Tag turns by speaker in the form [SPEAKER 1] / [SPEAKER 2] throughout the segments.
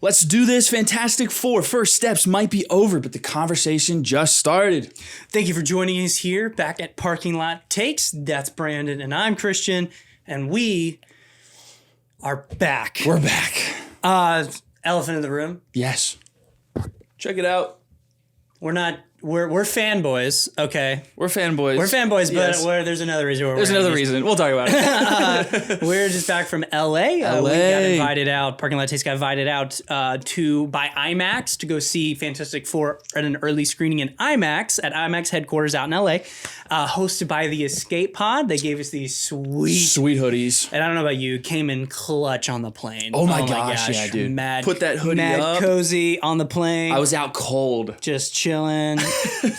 [SPEAKER 1] Let's do this. Fantastic Four. First steps might be over, but the conversation just started.
[SPEAKER 2] Thank you for joining us here back at Parking Lot Takes. That's Brandon and I'm Christian, and we are back.
[SPEAKER 1] We're back.
[SPEAKER 2] Elephant in the room.
[SPEAKER 1] Yes. Check it out.
[SPEAKER 2] We're fanboys, okay?
[SPEAKER 1] We're fanboys.
[SPEAKER 2] We're fanboys,
[SPEAKER 1] Yes.
[SPEAKER 2] but there's another reason.
[SPEAKER 1] There's another reason. We'll talk about it.
[SPEAKER 2] We're just back from LA. We got invited out. Parking Lot Takes got invited out by IMAX to go see Fantastic Four at an early screening in IMAX at IMAX headquarters out in LA, hosted by the Escape Pod. They gave us these sweet
[SPEAKER 1] hoodies.
[SPEAKER 2] And I don't know about you, came in clutch on the plane.
[SPEAKER 1] Oh my gosh, yeah, dude. Put that hoodie up.
[SPEAKER 2] Cozy on the plane.
[SPEAKER 1] I was out cold.
[SPEAKER 2] Just chilling.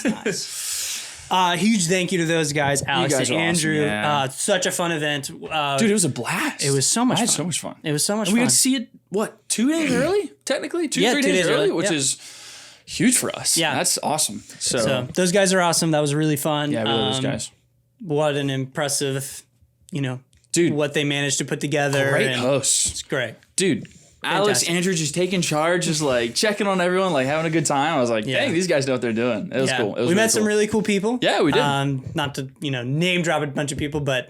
[SPEAKER 2] Nice. Huge thank you to those guys, Alex and Andrew.
[SPEAKER 1] Awesome, yeah.
[SPEAKER 2] Such a fun event. Dude,
[SPEAKER 1] it was a blast.
[SPEAKER 2] It was so much fun.
[SPEAKER 1] I had so much fun.
[SPEAKER 2] It was so much
[SPEAKER 1] and
[SPEAKER 2] fun.
[SPEAKER 1] We got to see it, 2 days early? Technically? 2-3 days early, which is huge for us.
[SPEAKER 2] Yeah.
[SPEAKER 1] That's awesome. So
[SPEAKER 2] those guys are awesome. That was really fun.
[SPEAKER 1] Yeah, really those guys.
[SPEAKER 2] What an impressive,
[SPEAKER 1] dude,
[SPEAKER 2] what they managed to put together.
[SPEAKER 1] Great hosts.
[SPEAKER 2] It's great.
[SPEAKER 1] Dude. Alex, Andrew just taking charge, just like checking on everyone, like having a good time. I was like, dang, these guys know what they're doing. It was cool. It was
[SPEAKER 2] we met some really cool people.
[SPEAKER 1] Yeah, we did.
[SPEAKER 2] Not to, name drop a bunch of people, but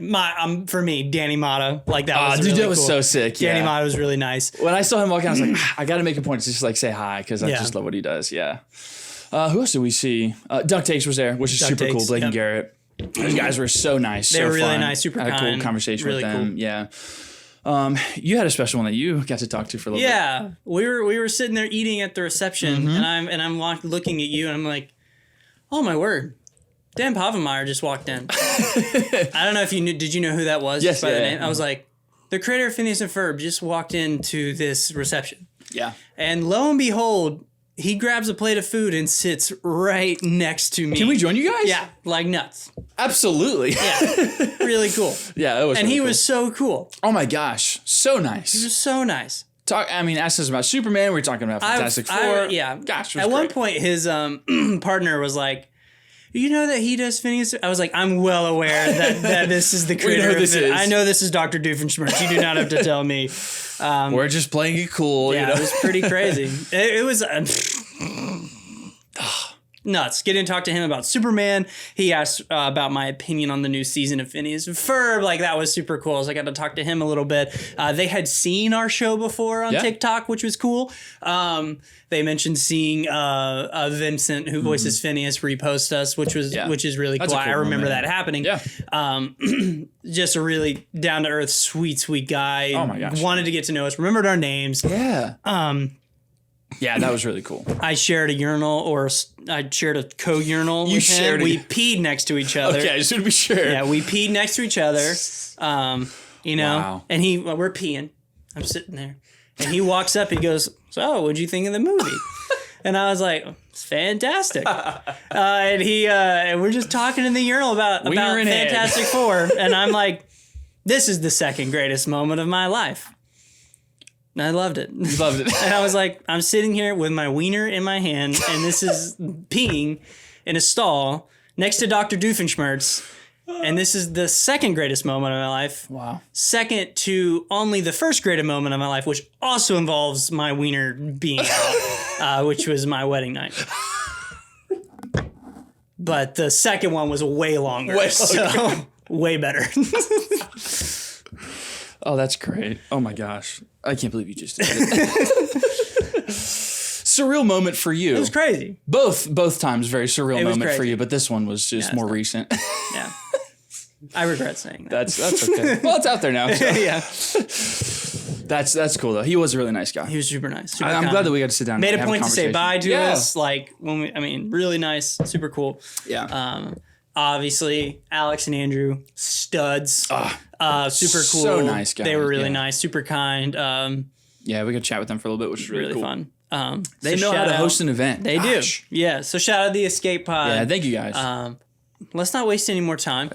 [SPEAKER 2] for me, Danny Mata, like that was really
[SPEAKER 1] that
[SPEAKER 2] cool.
[SPEAKER 1] was so sick.
[SPEAKER 2] Danny Mata was really nice.
[SPEAKER 1] When I saw him walking, I was like, I got to make a point to just like say hi because I just love what he does. Yeah. Who else did we see? Duck Takes was there, which is super cool. Blake and Garrett. Those guys were so nice.
[SPEAKER 2] They were really nice, super kind.
[SPEAKER 1] I had a cool conversation with them. Cool. Yeah. You had a special one that you got to talk to for a little bit.
[SPEAKER 2] Yeah, we were sitting there eating at the reception, and I'm looking at you, and I'm like, oh my word, Dan Povenmire just walked in. I don't know if you knew. Did you know who that was?
[SPEAKER 1] Yes,
[SPEAKER 2] by the name? I was like, the creator of Phineas and Ferb just walked into this reception.
[SPEAKER 1] Yeah,
[SPEAKER 2] and lo and behold, he grabs a plate of food and sits right next to me.
[SPEAKER 1] Can we join you guys?
[SPEAKER 2] Yeah, like nuts.
[SPEAKER 1] Absolutely.
[SPEAKER 2] Yeah, really cool.
[SPEAKER 1] Yeah, it was.
[SPEAKER 2] And
[SPEAKER 1] really
[SPEAKER 2] he
[SPEAKER 1] cool.
[SPEAKER 2] was so cool.
[SPEAKER 1] Oh my gosh, so nice.
[SPEAKER 2] He was so nice.
[SPEAKER 1] Asked us about Superman. We were talking about Fantastic Four.
[SPEAKER 2] Yeah.
[SPEAKER 1] Gosh,
[SPEAKER 2] at one point, his partner was like, "You know that he does Phineas?" I was like, "I'm well aware that this is the creator of it. I know this is Dr. Doofenshmirtz. You do not have to tell me."
[SPEAKER 1] We're just playing it cool.
[SPEAKER 2] Yeah, it was pretty crazy. It was nuts. Getting to talk to him about Superman. He asked about my opinion on the new season of Phineas and Ferb. Like, that was super cool. So I got to talk to him a little bit. They had seen our show before on TikTok, which was cool. They mentioned seeing Vincent, who voices Phineas, repost us, which is really cool. I remember that happening.
[SPEAKER 1] Yeah.
[SPEAKER 2] Just a really down to earth, sweet guy.
[SPEAKER 1] Oh my gosh.
[SPEAKER 2] Wanted to get to know us. Remembered our names.
[SPEAKER 1] Yeah. Yeah, that was really cool.
[SPEAKER 2] I shared a urinal, or I shared a co-urinal with him. We peed next to each other.
[SPEAKER 1] Okay, I just want to be sure.
[SPEAKER 2] Yeah, we peed next to each other.
[SPEAKER 1] Wow.
[SPEAKER 2] And we're peeing. I'm sitting there, and he walks up. He goes, "So, what'd you think of the movie?" And I was like, "It's fantastic." And we're just talking in the urinal about Fantastic Four, and I'm like, "This is the second greatest moment of my life." I loved it.
[SPEAKER 1] You loved it.
[SPEAKER 2] And I was like, I'm sitting here with my wiener in my hand, and this is peeing in a stall next to Dr. Doofenshmirtz. And this is the second greatest moment of my life.
[SPEAKER 1] Wow.
[SPEAKER 2] Second to only the first greatest moment of my life, which also involves my wiener being out, which was my wedding night. But the second one was way longer. So way better.
[SPEAKER 1] Oh, that's great. Oh my gosh. I can't believe you just did it. Surreal moment for you.
[SPEAKER 2] It was crazy.
[SPEAKER 1] Both times very surreal moment for you, but this one was just more recent.
[SPEAKER 2] Yeah. I regret saying that.
[SPEAKER 1] That's okay. Well, it's out there now. So.
[SPEAKER 2] Yeah.
[SPEAKER 1] That's cool though. He was a really nice guy.
[SPEAKER 2] He was super nice.
[SPEAKER 1] I'm glad that we got to sit down.
[SPEAKER 2] Made
[SPEAKER 1] and
[SPEAKER 2] a point to say bye to us. Like really nice, super cool.
[SPEAKER 1] Yeah.
[SPEAKER 2] Obviously, Alex and Andrew, studs. Super cool.
[SPEAKER 1] So nice guys.
[SPEAKER 2] They were really nice, super kind.
[SPEAKER 1] Yeah, we got to chat with them for a little bit, which was really cool.
[SPEAKER 2] Fun.
[SPEAKER 1] They know how to host an event.
[SPEAKER 2] They do. Yeah. So shout out to the Escape Pod.
[SPEAKER 1] Yeah, thank you guys.
[SPEAKER 2] Let's not waste any more time.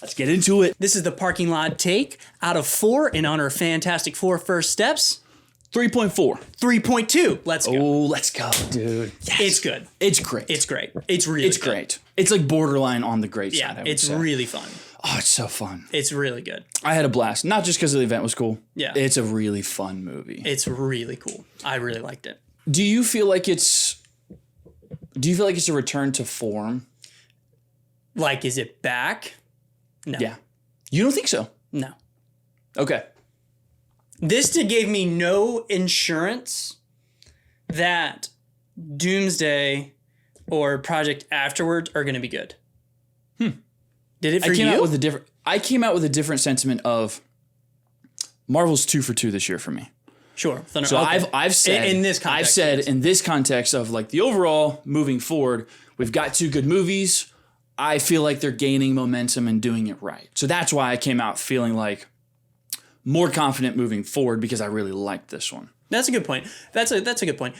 [SPEAKER 1] Let's get into it.
[SPEAKER 2] This is the Parking Lot Take out of 4 in honor of Fantastic Four First Steps.
[SPEAKER 1] 3.4.
[SPEAKER 2] 3.2. Let's go.
[SPEAKER 1] Oh, let's go, dude.
[SPEAKER 2] Yes. It's good.
[SPEAKER 1] It's great.
[SPEAKER 2] It's great. It's really
[SPEAKER 1] great. It's like borderline on the great side.
[SPEAKER 2] Yeah, it's really fun.
[SPEAKER 1] Oh, it's so fun.
[SPEAKER 2] It's really good.
[SPEAKER 1] I had a blast. Not just because the event was cool.
[SPEAKER 2] Yeah.
[SPEAKER 1] It's a really fun movie.
[SPEAKER 2] It's really cool. I really liked it.
[SPEAKER 1] Do you feel like it's a return to form?
[SPEAKER 2] Like, is it back? No.
[SPEAKER 1] Yeah. You don't think so?
[SPEAKER 2] No.
[SPEAKER 1] Okay.
[SPEAKER 2] This gave me no insurance that Doomsday or Project Afterwards are going to be good. Did it for you?
[SPEAKER 1] I came out with a different sentiment of Marvel's 2 for 2 this year for me.
[SPEAKER 2] Sure.
[SPEAKER 1] So I've said
[SPEAKER 2] in this context,
[SPEAKER 1] in this context of like the overall moving forward, we've got 2 good movies. I feel like they're gaining momentum and doing it right. So that's why I came out feeling like more confident moving forward because I really liked this one.
[SPEAKER 2] That's a good point. That's a good point.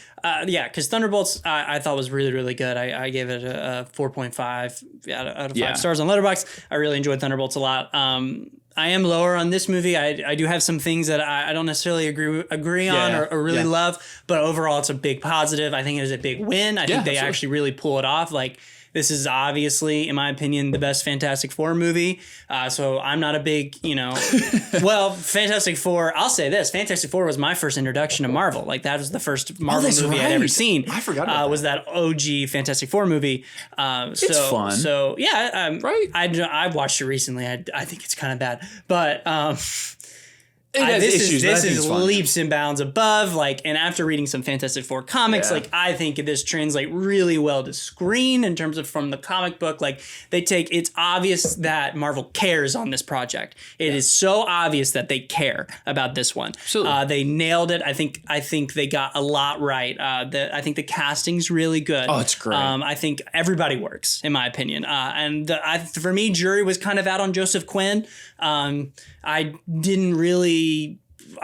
[SPEAKER 2] Yeah, because Thunderbolts I thought was really, really good. I gave it a 4.5 out of 5 stars on Letterboxd. I really enjoyed Thunderbolts a lot. I am lower on this movie. I do have some things that I don't necessarily agree on or really love, but overall it's a big positive. I think it is a big win. I think they actually really pull it off. Like, this is obviously, in my opinion, the best Fantastic Four movie. So I'm not a big, well, Fantastic Four, I'll say this. Fantastic Four was my first introduction to Marvel. Like, that was the first Marvel movie I'd ever seen.
[SPEAKER 1] I forgot about that.
[SPEAKER 2] Was that OG Fantastic Four movie.
[SPEAKER 1] It's fun.
[SPEAKER 2] So, yeah.
[SPEAKER 1] Right.
[SPEAKER 2] I watched it recently. I think it's kind of bad. But
[SPEAKER 1] this
[SPEAKER 2] is leaps and bounds above, like, and after reading some Fantastic Four comics, like, I think this translates really well to screen in terms of from the comic book. Like, it's obvious that Marvel cares on this project. It is so obvious that they care about this one.
[SPEAKER 1] Absolutely.
[SPEAKER 2] They nailed it. I think they got a lot right. I think the casting's really good.
[SPEAKER 1] Oh, it's great.
[SPEAKER 2] I think everybody works, in my opinion. For me, jury was kind of out on Joseph Quinn. I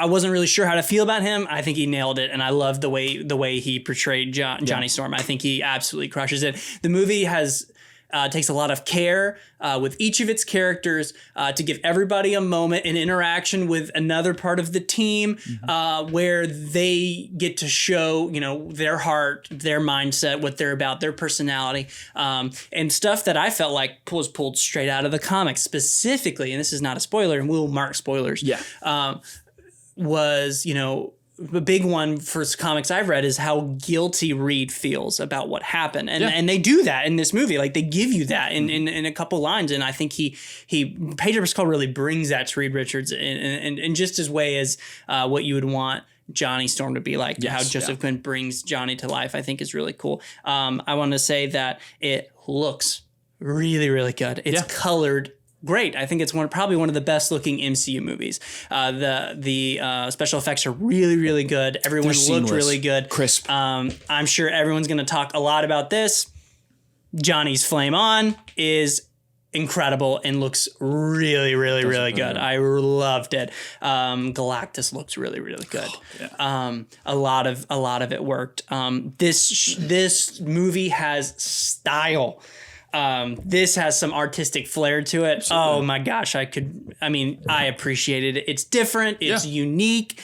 [SPEAKER 2] wasn't really sure how to feel about him. I think he nailed it, and I loved the way he portrayed Johnny Storm. I think he absolutely crushes it. The movie takes a lot of care with each of its characters to give everybody a moment, an interaction with another part of the team where they get to show, their heart, their mindset, what they're about, their personality, and stuff that I felt like was pulled straight out of the comics specifically. And this is not a spoiler, and we'll mark spoilers.
[SPEAKER 1] Yeah.
[SPEAKER 2] Was, the big one for comics I've read is how guilty Reed feels about what happened. And they do that in this movie. Like, they give you that in a couple lines. And I think Pedro Pascal really brings that to Reed Richards in just his way as what you would want Johnny Storm to be like. Yes, how Joseph Quinn brings Johnny to life, I think is really cool. I want to say that it looks really, really good. It's colored great. I think it's probably one of the best looking MCU movies. The special effects are really, really good. Everyone looked really good.
[SPEAKER 1] Crisp.
[SPEAKER 2] I'm sure everyone's going to talk a lot about this. Johnny's Flame On is incredible and looks really, really, really good. I loved it. Galactus looks really, really good. A lot of it worked. This movie has style. This has some artistic flair to it. Absolutely. Oh my gosh, I appreciated it. It's different. It's unique.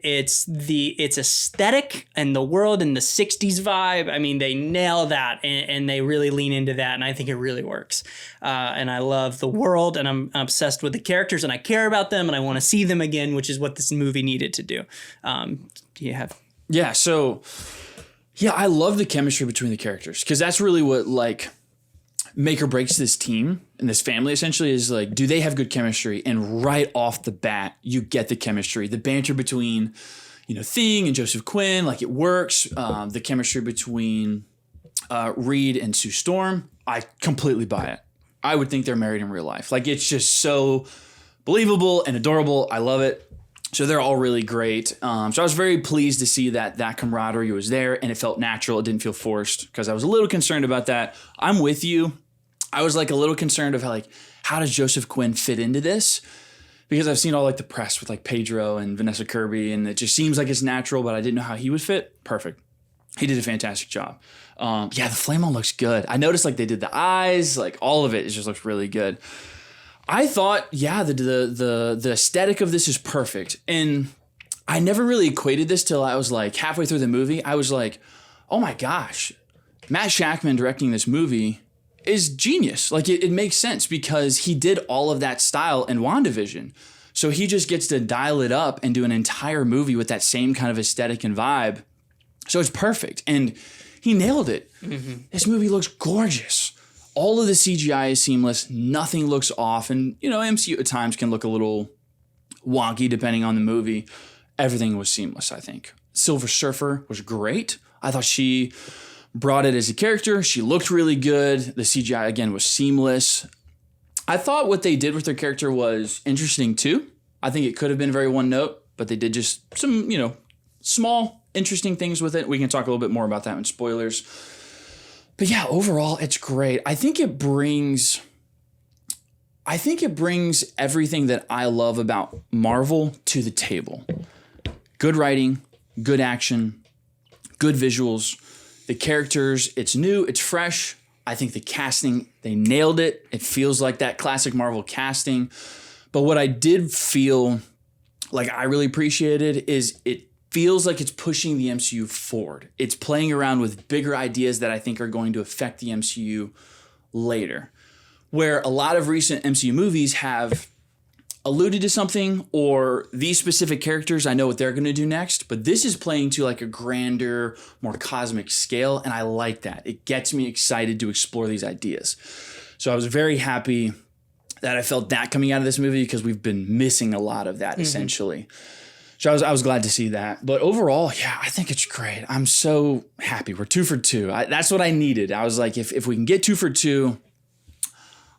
[SPEAKER 2] It's aesthetic and the world and the 60s vibe. I mean, they nail that and they really lean into that. And I think it really works. And I love the world and I'm obsessed with the characters and I care about them and I want to see them again, which is what this movie needed to do. Do you have?
[SPEAKER 1] Yeah. So I love the chemistry between the characters because that's really what make or breaks this team and this family essentially is like, do they have good chemistry? And right off the bat, you get the chemistry, the banter between, Thing and Joseph Quinn, like it works. The chemistry between Reed and Sue Storm, I completely buy it. I would think they're married in real life. Like it's just so believable and adorable. I love it. So they're all really great. So I was very pleased to see that camaraderie was there and it felt natural. It didn't feel forced because I was a little concerned about that. I'm with you. I was like a little concerned of how does Joseph Quinn fit into this? Because I've seen all the press with Pedro and Vanessa Kirby and it just seems like it's natural, but I didn't know how he would fit. Perfect. He did a fantastic job. The flame on looks good. I noticed they did the eyes, all of it just looks really good. I thought, the aesthetic of this is perfect. And I never really equated this till I was halfway through the movie. I was like, oh my gosh, Matt Shakman directing this movie is genius. Like it makes sense because he did all of that style in WandaVision. So he just gets to dial it up and do an entire movie with that same kind of aesthetic and vibe. So it's perfect. And he nailed it. Mm-hmm. This movie looks gorgeous. All of the CGI is seamless. Nothing looks off. And, MCU at times can look a little wonky depending on the movie. Everything was seamless, I think. Silver Surfer was great. I thought she brought it as a character. She looked really good. The CGI, again, was seamless. I thought what they did with their character was interesting, too. I think it could have been very one note, but they did just some, small, interesting things with it. We can talk a little bit more about that in spoilers. But yeah, overall, it's great. I think it brings everything that I love about Marvel to the table. Good writing, good action, good visuals. The characters, it's new, it's fresh. I think the casting, they nailed it. It feels like that classic Marvel casting. But what I did feel like I really appreciated is it feels like it's pushing the MCU forward. It's playing around with bigger ideas that I think are going to affect the MCU later. Where a lot of recent MCU movies have alluded to something, or these specific characters, I know what they're going to do next, but this is playing to like a grander, more cosmic scale, and I like that. It gets me excited to explore these ideas. So I was very happy that I felt that coming out of this movie because we've been missing a lot of that essentially. So I was glad to see that. But overall, yeah, I think it's great. I'm so happy. We're 2 for 2. That's what I needed. I was like, if we can get 2 for 2,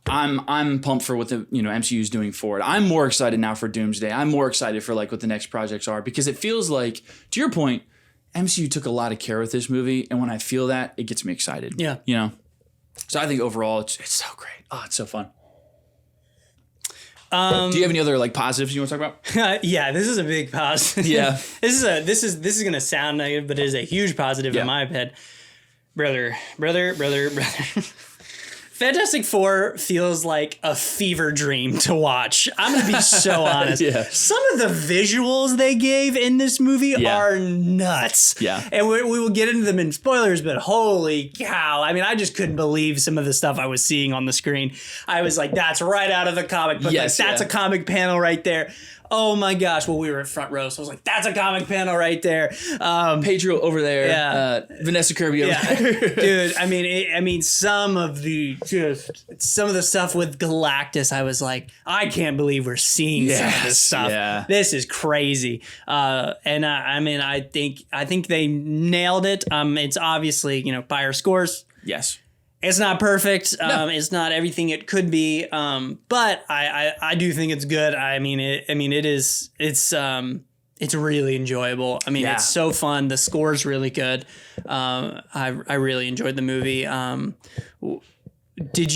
[SPEAKER 1] I'm pumped for what the MCU is doing for it. I'm more excited now for Doomsday. I'm more excited for like what the next projects are because it feels like, to your point, MCU took a lot of care with this movie, and when I feel that, it gets me excited. Yeah, So I think overall, it's so great. Oh, it's so fun. Do you have any other like positives you want to talk about?
[SPEAKER 2] Yeah, this is a big positive.
[SPEAKER 1] Yeah,
[SPEAKER 2] this is gonna sound negative, but it is a huge positive in my head. Brother. Fantastic Four feels like a fever dream to watch. I'm going to be so honest. Some of the visuals they gave in this movie are nuts. Yeah. And we will get into them in spoilers, but holy cow. I mean, I just couldn't believe some of the stuff I was seeing on the screen. I was like, that's right out of the comic book. Yes, that's a comic panel right there. Oh my gosh. Well, we were in front row, so I was like, that's a comic panel right there.
[SPEAKER 1] Pedro over there. Yeah. Vanessa Kirby over there.
[SPEAKER 2] Dude, I mean, some of the stuff with Galactus, I was like, I can't believe we're seeing some of this stuff. Yeah. This is crazy. And I think they nailed it. It's obviously, Fire scores.
[SPEAKER 1] Yes.
[SPEAKER 2] It's not perfect. It's not everything it could be. But I do think it's good. It's really enjoyable. I mean, it's so fun. The score's really good. I really enjoyed the movie. How did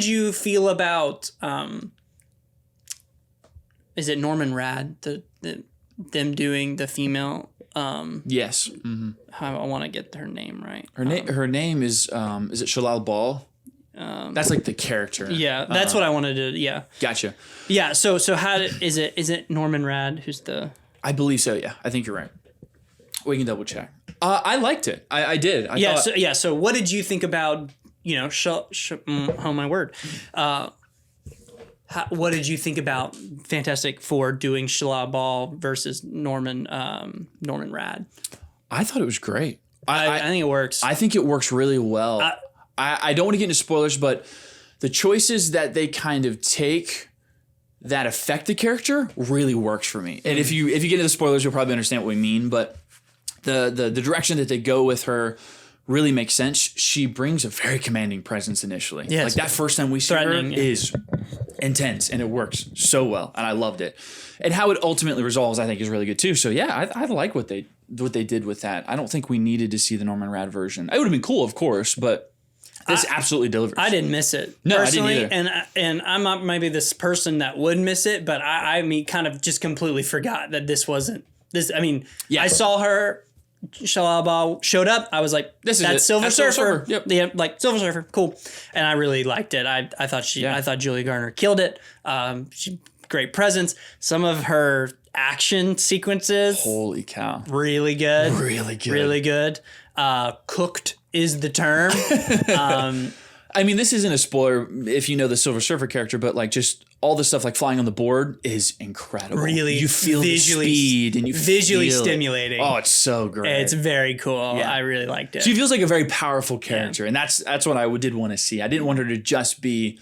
[SPEAKER 2] you feel about, is it Norman Rad, them doing the female?
[SPEAKER 1] Yes. Mm-hmm.
[SPEAKER 2] I want to get her name right.
[SPEAKER 1] Her name is it Shalal Ball? That's like the character.
[SPEAKER 2] Yeah, that's what I wanted to. Yeah.
[SPEAKER 1] Gotcha.
[SPEAKER 2] Yeah. So is it Norman Rad who's the?
[SPEAKER 1] I believe so. Yeah, I think you're right. We can double check. I liked it. I did.
[SPEAKER 2] So what did you think about oh my word. What did you think about Fantastic Four doing Shalal Ball versus Norman Rad?
[SPEAKER 1] I thought it was great.
[SPEAKER 2] I think it works.
[SPEAKER 1] I think it works really well. I don't want to get into spoilers, but the choices that they kind of take that affect the character really works for me. And if you get into the spoilers, you'll probably understand what we mean. But the direction that they go with her really makes sense. She brings a very commanding presence initially. Yes. Like that first time we see her is intense, and it works so well, and I loved it. And how it ultimately resolves, I think, is really good too. So yeah, I like what they did with that. I don't think we needed to see the Norman Rad version. It would have been cool, of course, but this absolutely delivers.
[SPEAKER 2] I didn't miss it.
[SPEAKER 1] No,
[SPEAKER 2] personally,
[SPEAKER 1] I didn't either.
[SPEAKER 2] And I'm not maybe this person that would miss it, but I kind of just completely forgot that this wasn't this. I mean, I saw her. Shalal Ball showed up. I was like, that's Silver Surfer. Yep. Yeah, like Silver Surfer. Cool. And I really liked it. I thought Julia Garner killed it. She great presence. Some of her action sequences,
[SPEAKER 1] Holy cow.
[SPEAKER 2] really good.
[SPEAKER 1] Really good.
[SPEAKER 2] Really good. Cooked is the term.
[SPEAKER 1] I mean, this isn't a spoiler if you know the Silver Surfer character, but like just all the stuff like flying on the board is incredible.
[SPEAKER 2] Really,
[SPEAKER 1] you feel the speed and you
[SPEAKER 2] visually
[SPEAKER 1] feel
[SPEAKER 2] stimulating.
[SPEAKER 1] Oh, it's so great.
[SPEAKER 2] It's very cool.
[SPEAKER 1] Yeah.
[SPEAKER 2] I really liked it.
[SPEAKER 1] She feels like a very powerful character, and that's what I did want to see. I didn't want her to just be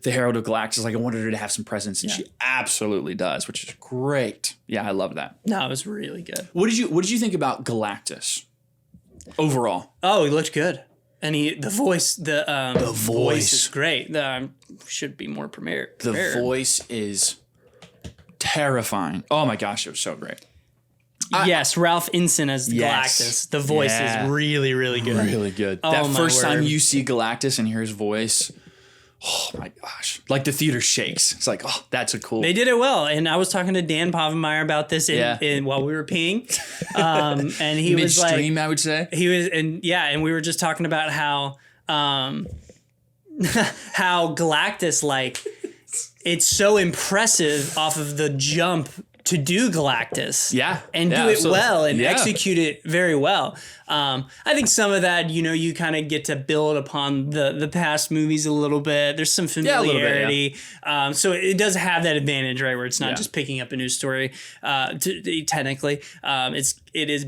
[SPEAKER 1] the Herald of Galactus. Like I wanted her to have some presence, and she absolutely does, which is great. Yeah, I love that.
[SPEAKER 2] No, it was really good.
[SPEAKER 1] What did you think about Galactus overall?
[SPEAKER 2] Oh, he looked good. And the voice is great. Should be more premiere.
[SPEAKER 1] The voice is terrifying. Oh my gosh, it was so great.
[SPEAKER 2] Yes, Ralph Inson as Galactus. The voice is really, really good.
[SPEAKER 1] Really good.
[SPEAKER 2] Oh,
[SPEAKER 1] that
[SPEAKER 2] my
[SPEAKER 1] first time
[SPEAKER 2] word.
[SPEAKER 1] you see Galactus and hear his voice, oh my gosh. Like the theater shakes. It's like, oh, that's a cool.
[SPEAKER 2] They did it well. And I was talking to Dan Povenmire about this while we were peeing. And he was like,
[SPEAKER 1] midstream, I would say.
[SPEAKER 2] And we were just talking about how how Galactus, like, it's so impressive off of the jump to do Galactus.
[SPEAKER 1] Yeah.
[SPEAKER 2] And do it
[SPEAKER 1] absolutely.
[SPEAKER 2] well and execute it very well. I think some of that, you kind of get to build upon the past movies a little bit. There's some familiarity. So it does have that advantage, right? Where it's not just picking up a new story, technically. It is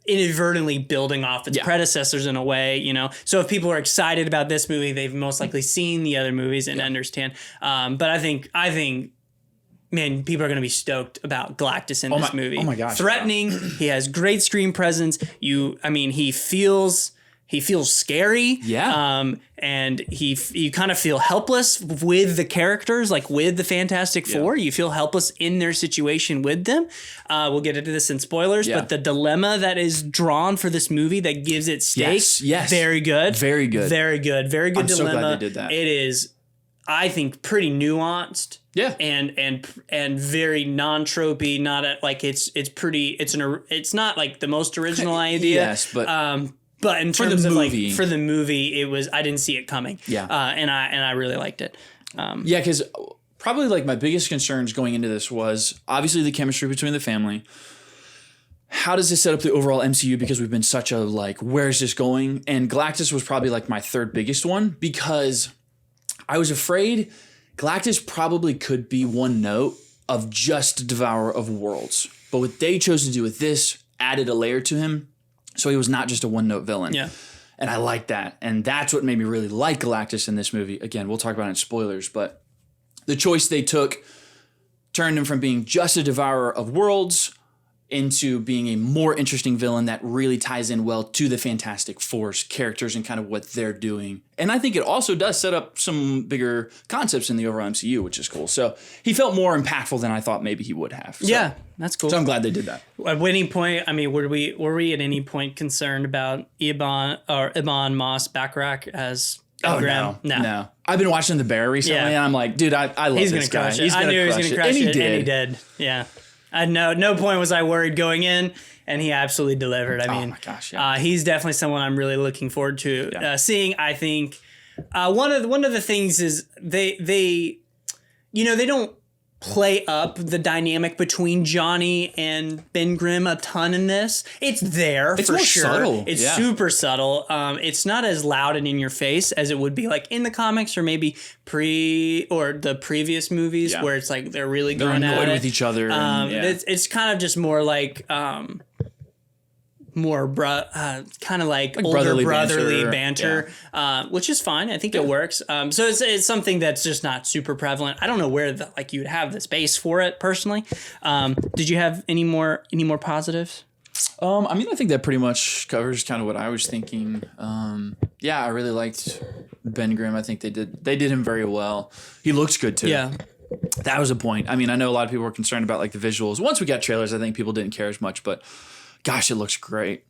[SPEAKER 2] inadvertently building off its predecessors in a way, So if people are excited about this movie, they've most likely seen the other movies and understand. But I think man, people are going to be stoked about Galactus in this movie.
[SPEAKER 1] Oh my gosh.
[SPEAKER 2] Threatening. He has great screen presence. He feels scary.
[SPEAKER 1] Yeah.
[SPEAKER 2] And you kind of feel helpless with the characters, like with the Fantastic Four. You feel helpless in their situation with them. We'll get into this in spoilers, but the dilemma that is drawn for this movie that gives it stakes.
[SPEAKER 1] Yes.
[SPEAKER 2] Very good.
[SPEAKER 1] Very good.
[SPEAKER 2] Very good. Very good
[SPEAKER 1] I'm
[SPEAKER 2] dilemma.
[SPEAKER 1] so glad they did that.
[SPEAKER 2] It is, I think, pretty nuanced.
[SPEAKER 1] Yeah.
[SPEAKER 2] And very non-tropey, it's not like the most original idea.
[SPEAKER 1] Yes, but
[SPEAKER 2] in terms of for the movie, I didn't see it coming.
[SPEAKER 1] Yeah.
[SPEAKER 2] And I really liked it.
[SPEAKER 1] because probably like my biggest concerns going into this was obviously the chemistry between the family. How does this set up the overall MCU? Because we've been such a like, where's this going? And Galactus was probably like my third biggest one because I was afraid Galactus probably could be one note of just a devourer of worlds. But what they chose to do with this added a layer to him. So he was not just a one note villain.
[SPEAKER 2] Yeah.
[SPEAKER 1] And I like that. And that's what made me really like Galactus in this movie. Again, we'll talk about it in spoilers, but the choice they took turned him from being just a devourer of worlds into being a more interesting villain that really ties in well to the Fantastic Four's characters and kind of what they're doing. And I think it also does set up some bigger concepts in the overall MCU, which is cool. So he felt more impactful than I thought maybe he would have. So,
[SPEAKER 2] yeah, that's cool.
[SPEAKER 1] So I'm glad they did that.
[SPEAKER 2] At any point, I mean, were we at any point concerned about Ebon Moss-Backrack as Graham?
[SPEAKER 1] No. I've been watching The Bear recently, and I'm like, dude, I love this guy.
[SPEAKER 2] Crush it. I knew he was going to crush it, and he
[SPEAKER 1] did.
[SPEAKER 2] did. Yeah. At no point was I worried going in, and he absolutely delivered. I mean,
[SPEAKER 1] my gosh, yeah.
[SPEAKER 2] He's definitely someone I'm really looking forward to seeing. I think one of the things is they don't play up the dynamic between Johnny and Ben Grimm a ton in this. It's there
[SPEAKER 1] it's
[SPEAKER 2] for
[SPEAKER 1] more
[SPEAKER 2] sure.
[SPEAKER 1] Subtle.
[SPEAKER 2] It's super subtle. It's not as loud and in your face as it would be like in the comics or maybe the previous movies where it's like they're really going at it.
[SPEAKER 1] They're annoyed with each other.
[SPEAKER 2] It's kind of just more like kind of like older brotherly banter, which is fine. I think it works. So it's something that's just not super prevalent. I don't know where you would have the space for it personally. Did you have any more positives?
[SPEAKER 1] I mean, I think that pretty much covers kind of what I was thinking. I really liked Ben Grimm. I think they did him very well. He looks good too.
[SPEAKER 2] Yeah.
[SPEAKER 1] That was a point. I mean, I know a lot of people were concerned about like the visuals. Once we got trailers, I think people didn't care as much, but gosh, it looks great.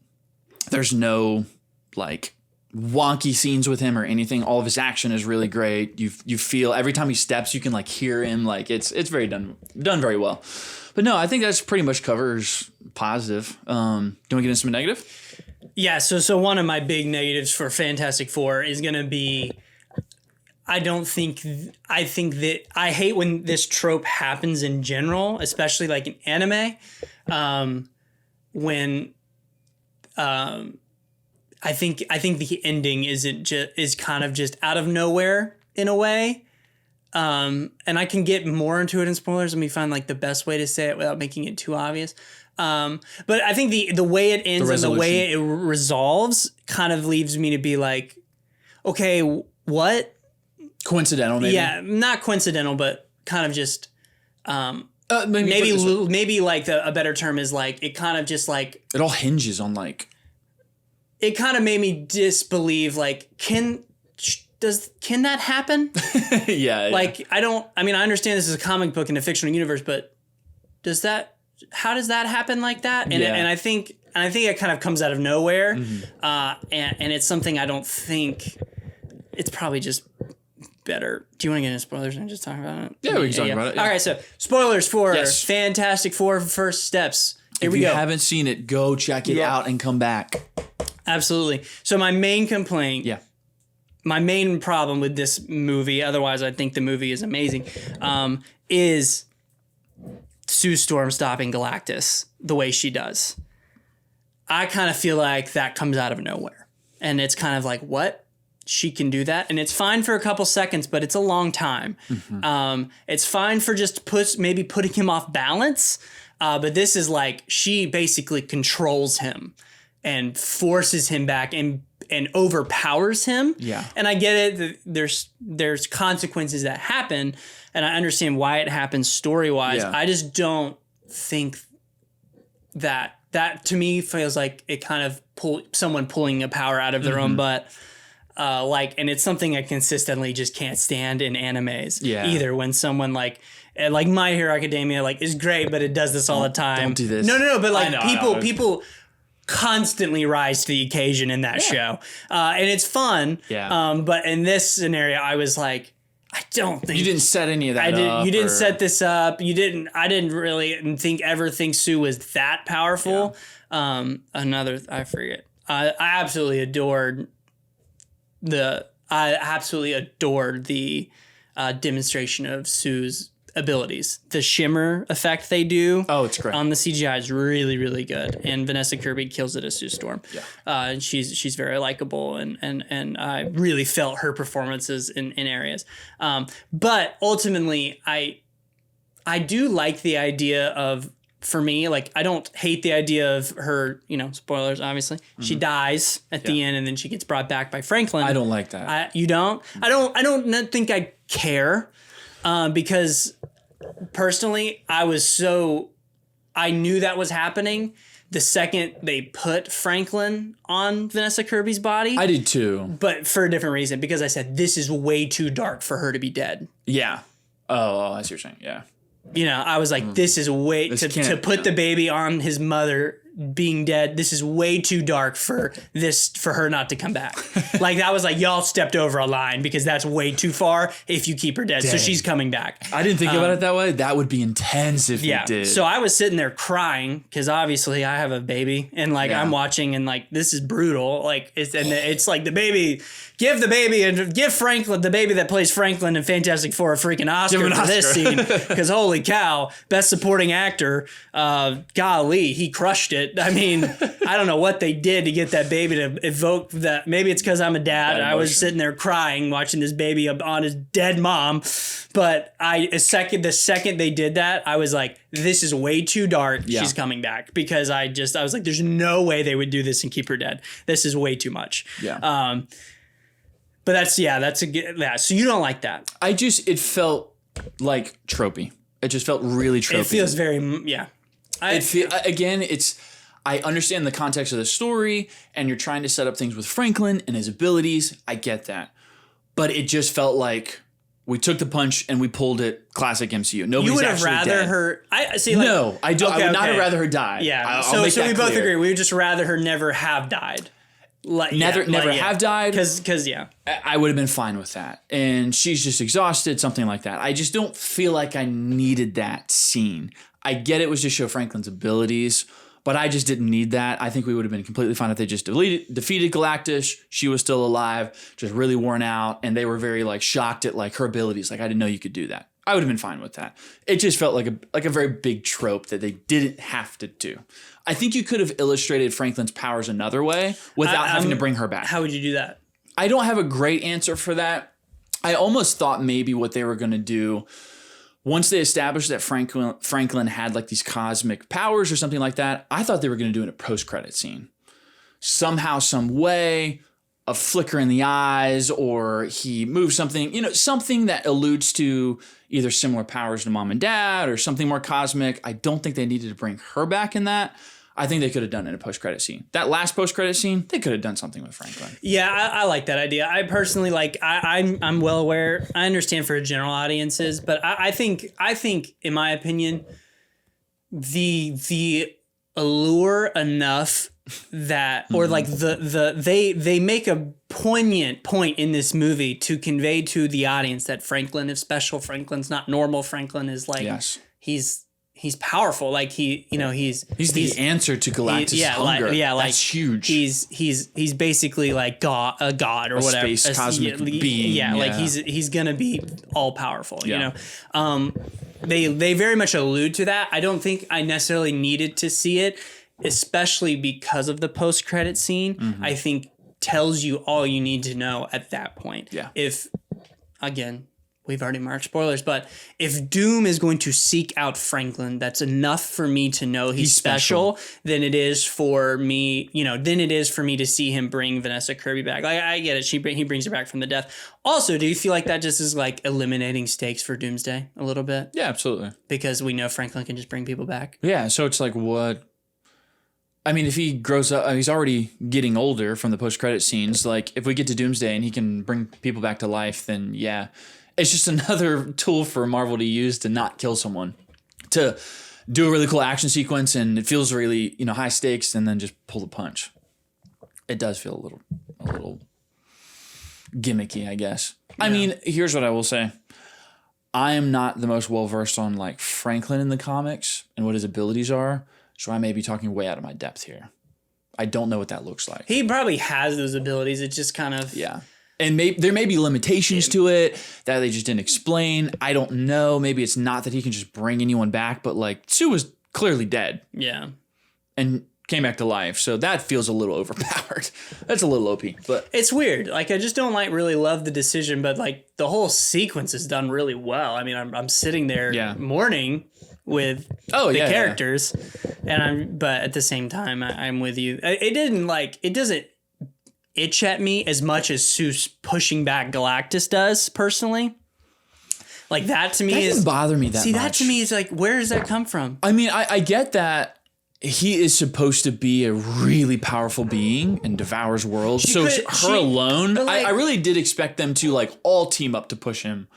[SPEAKER 1] There's no like wonky scenes with him or anything. All of his action is really great. You feel every time he steps, you can like hear him. Like it's very done very well. But no, I think that's pretty much covers positive. Do you want to get into some negative?
[SPEAKER 2] Yeah. So one of my big negatives for Fantastic Four is going to be, I don't think I think that I hate when this trope happens in general, especially like in anime, when I think the ending is kind of just out of nowhere in a way. And I can get more into it in spoilers. Let me find like the best way to say it without making it too obvious. But I think the way it ends and the way it resolves kind of leaves me to be like, okay, what?
[SPEAKER 1] Coincidental, maybe.
[SPEAKER 2] Yeah, not coincidental, but kind of just
[SPEAKER 1] maybe
[SPEAKER 2] like a better term is like it kind of just like
[SPEAKER 1] it all hinges on like
[SPEAKER 2] it kind of made me disbelieve like can that happen?
[SPEAKER 1] Yeah.
[SPEAKER 2] Like I understand this is a comic book in a fictional universe, but how does that happen like that? And I think it kind of comes out of nowhere. And it's something I don't think it's probably just better. Do you want to get into spoilers and just talk about it?
[SPEAKER 1] Yeah, we can talk about it. Yeah.
[SPEAKER 2] All right, so spoilers for Fantastic Four First Steps. Here we go.
[SPEAKER 1] If you haven't seen it, go check it out and come back.
[SPEAKER 2] Absolutely. So my main complaint, my main problem with this movie, otherwise I think the movie is amazing, is Sue Storm stopping Galactus the way she does. I kind of feel like that comes out of nowhere. And it's kind of like, what? She can do that, and it's fine for a couple seconds, but it's a long time. It's fine for just maybe putting him off balance, but this is like she basically controls him and forces him back and overpowers him.
[SPEAKER 1] Yeah,
[SPEAKER 2] and I get it. There's consequences that happen, and I understand why it happens story wise. Yeah. I just don't think that to me feels like it kind of someone pulling a power out of their own butt. And it's something I consistently just can't stand in animes either. When someone like My Hero Academia is great, but it does this all the time.
[SPEAKER 1] Don't do this.
[SPEAKER 2] No, but people constantly rise to the occasion in that show, and it's fun. Yeah. But in this scenario, I was like, I don't think
[SPEAKER 1] you didn't set any of that up.
[SPEAKER 2] You didn't set this up. You didn't. I didn't really ever think Sue was that powerful. Yeah. I forget. I absolutely adored the demonstration of Sue's abilities. The shimmer effect they do
[SPEAKER 1] it's great
[SPEAKER 2] on the CGI is really, really good, and Vanessa Kirby kills it as Sue Storm. And she's very likable, and I really felt her performances in areas, but ultimately I do like the idea of, for me, I don't hate the idea of her, spoilers, obviously. She dies at the end, and then she gets brought back by Franklin.
[SPEAKER 1] I don't like that.
[SPEAKER 2] You don't? I don't think I care, because personally, I knew that was happening the second they put Franklin on Vanessa Kirby's body.
[SPEAKER 1] I did too.
[SPEAKER 2] But for a different reason, because I said, this is way too dark for her to be dead.
[SPEAKER 1] Yeah. Oh, I see what you're saying. Yeah.
[SPEAKER 2] I was like, this is way to put the baby on his mother being dead. This is way too dark for her not to come back. That was like, y'all stepped over a line, because that's way too far if you keep her dead. Dang. So she's coming back.
[SPEAKER 1] I didn't think about it that way. That would be intense if you did.
[SPEAKER 2] So I was sitting there crying, because obviously I have a baby, and I'm watching, and this is brutal. It's like the baby. Give Franklin, the baby that plays Franklin in Fantastic Four, a freaking Oscar for this scene, because holy cow, best supporting actor, golly, he crushed it. I mean, I don't know what they did to get that baby to evoke that. Maybe it's because I'm a dad. I was sitting there crying watching this baby on his dead mom, but the second they did that, I was like, this is way too dark. Yeah. She's coming back, because I was like, there's no way they would do this and keep her dead. This is way too much.
[SPEAKER 1] Yeah.
[SPEAKER 2] But that's a good. So you don't like that?
[SPEAKER 1] It felt like tropey. It just felt really tropey.
[SPEAKER 2] It feels very
[SPEAKER 1] I understand the context of the story, and you're trying to set up things with Franklin and his abilities. I get that, but it just felt like we took the punch and we pulled it. Classic MCU. Nobody's
[SPEAKER 2] you would have
[SPEAKER 1] actually
[SPEAKER 2] rather
[SPEAKER 1] dead.
[SPEAKER 2] her.
[SPEAKER 1] No, I don't. I would not have rather her die.
[SPEAKER 2] Yeah. So we both agree. We would just rather her never have died.
[SPEAKER 1] Never have died.
[SPEAKER 2] Because
[SPEAKER 1] I would have been fine with that. And she's just exhausted, something like that. I just don't feel like I needed that scene. I get it was to show Franklin's abilities, But I just didn't need that. I think we would have been completely fine if they just defeated Galactus. She was still alive, just really worn out. And they were very like shocked at like her abilities. Like, I didn't know you could do that. I would have been fine with that. It just felt like a very big trope that they didn't have to do. I think you could have illustrated Franklin's powers another way without having to bring her back.
[SPEAKER 2] How would you do that?
[SPEAKER 1] I don't have a great answer for that. I almost thought maybe what they were going to do once they established that Franklin had like these cosmic powers or something like that, I thought they were going to do it in a post-credit scene. Somehow, some way, a flicker in the eyes, or he moves something, something that alludes to either similar powers to Mom and Dad or something more cosmic. I don't think they needed to bring her back in that. I think they could have done it in a post-credit scene. That last post-credit scene, they could have done something with Franklin.
[SPEAKER 2] Yeah, I like that idea. I personally I'm well aware. I understand for general audiences, but I think in my opinion, the allure enough that, or like they make a poignant point in this movie to convey to the audience that Franklin is special. Franklin's not normal. Franklin is like, he's powerful. Like he's
[SPEAKER 1] the answer to Galactus' hunger. That's huge.
[SPEAKER 2] He's basically like a god or whatever.
[SPEAKER 1] Space cosmic being.
[SPEAKER 2] Yeah, like he's gonna be all powerful. Yeah. They very much allude to that. I don't think I necessarily needed to see it, especially because of the post-credit scene. Mm-hmm. I think tells you all you need to know at that point. Yeah. If again, we've already marked spoilers, but if Doom is going to seek out Franklin, that's enough for me to know he's special than it is for me, to see him bring Vanessa Kirby back. Like, I get it. He brings her back from the death. Also, do you feel like that just is like eliminating stakes for Doomsday a little bit?
[SPEAKER 1] Yeah, absolutely.
[SPEAKER 2] Because we know Franklin can just bring people back.
[SPEAKER 1] Yeah. So it's like, what? I mean, if he grows up, he's already getting older from the post-credit scenes. Like, if we get to Doomsday and he can bring people back to life, then yeah. It's just another tool for Marvel to use to not kill someone, to do a really cool action sequence, and it feels really, high stakes, and then just pull the punch. It does feel a little gimmicky, I guess. Yeah. I mean, here's what I will say. I am not the most well-versed on like Franklin in the comics and what his abilities are, so I may be talking way out of my depth here. I don't know what that looks like.
[SPEAKER 2] He probably has those abilities. It's just kind of...
[SPEAKER 1] Yeah. And there may be limitations to it that they just didn't explain. I don't know. Maybe it's not that he can just bring anyone back, but like Sue was clearly dead.
[SPEAKER 2] Yeah.
[SPEAKER 1] And came back to life. So that feels a little overpowered. That's a little OP. But
[SPEAKER 2] it's weird. Like, I just don't really love the decision, but like the whole sequence is done really well. I mean, I'm sitting there mourning with the characters, but at the same time, I'm with you. It doesn't itch at me as much as Seuss pushing back Galactus does, personally. Like, that to me
[SPEAKER 1] doesn't bother me that much.
[SPEAKER 2] See, that to me is like, where does that come from?
[SPEAKER 1] I mean, I get that he is supposed to be a really powerful being and devours worlds. Alone, I really did expect them to like all team up to push him.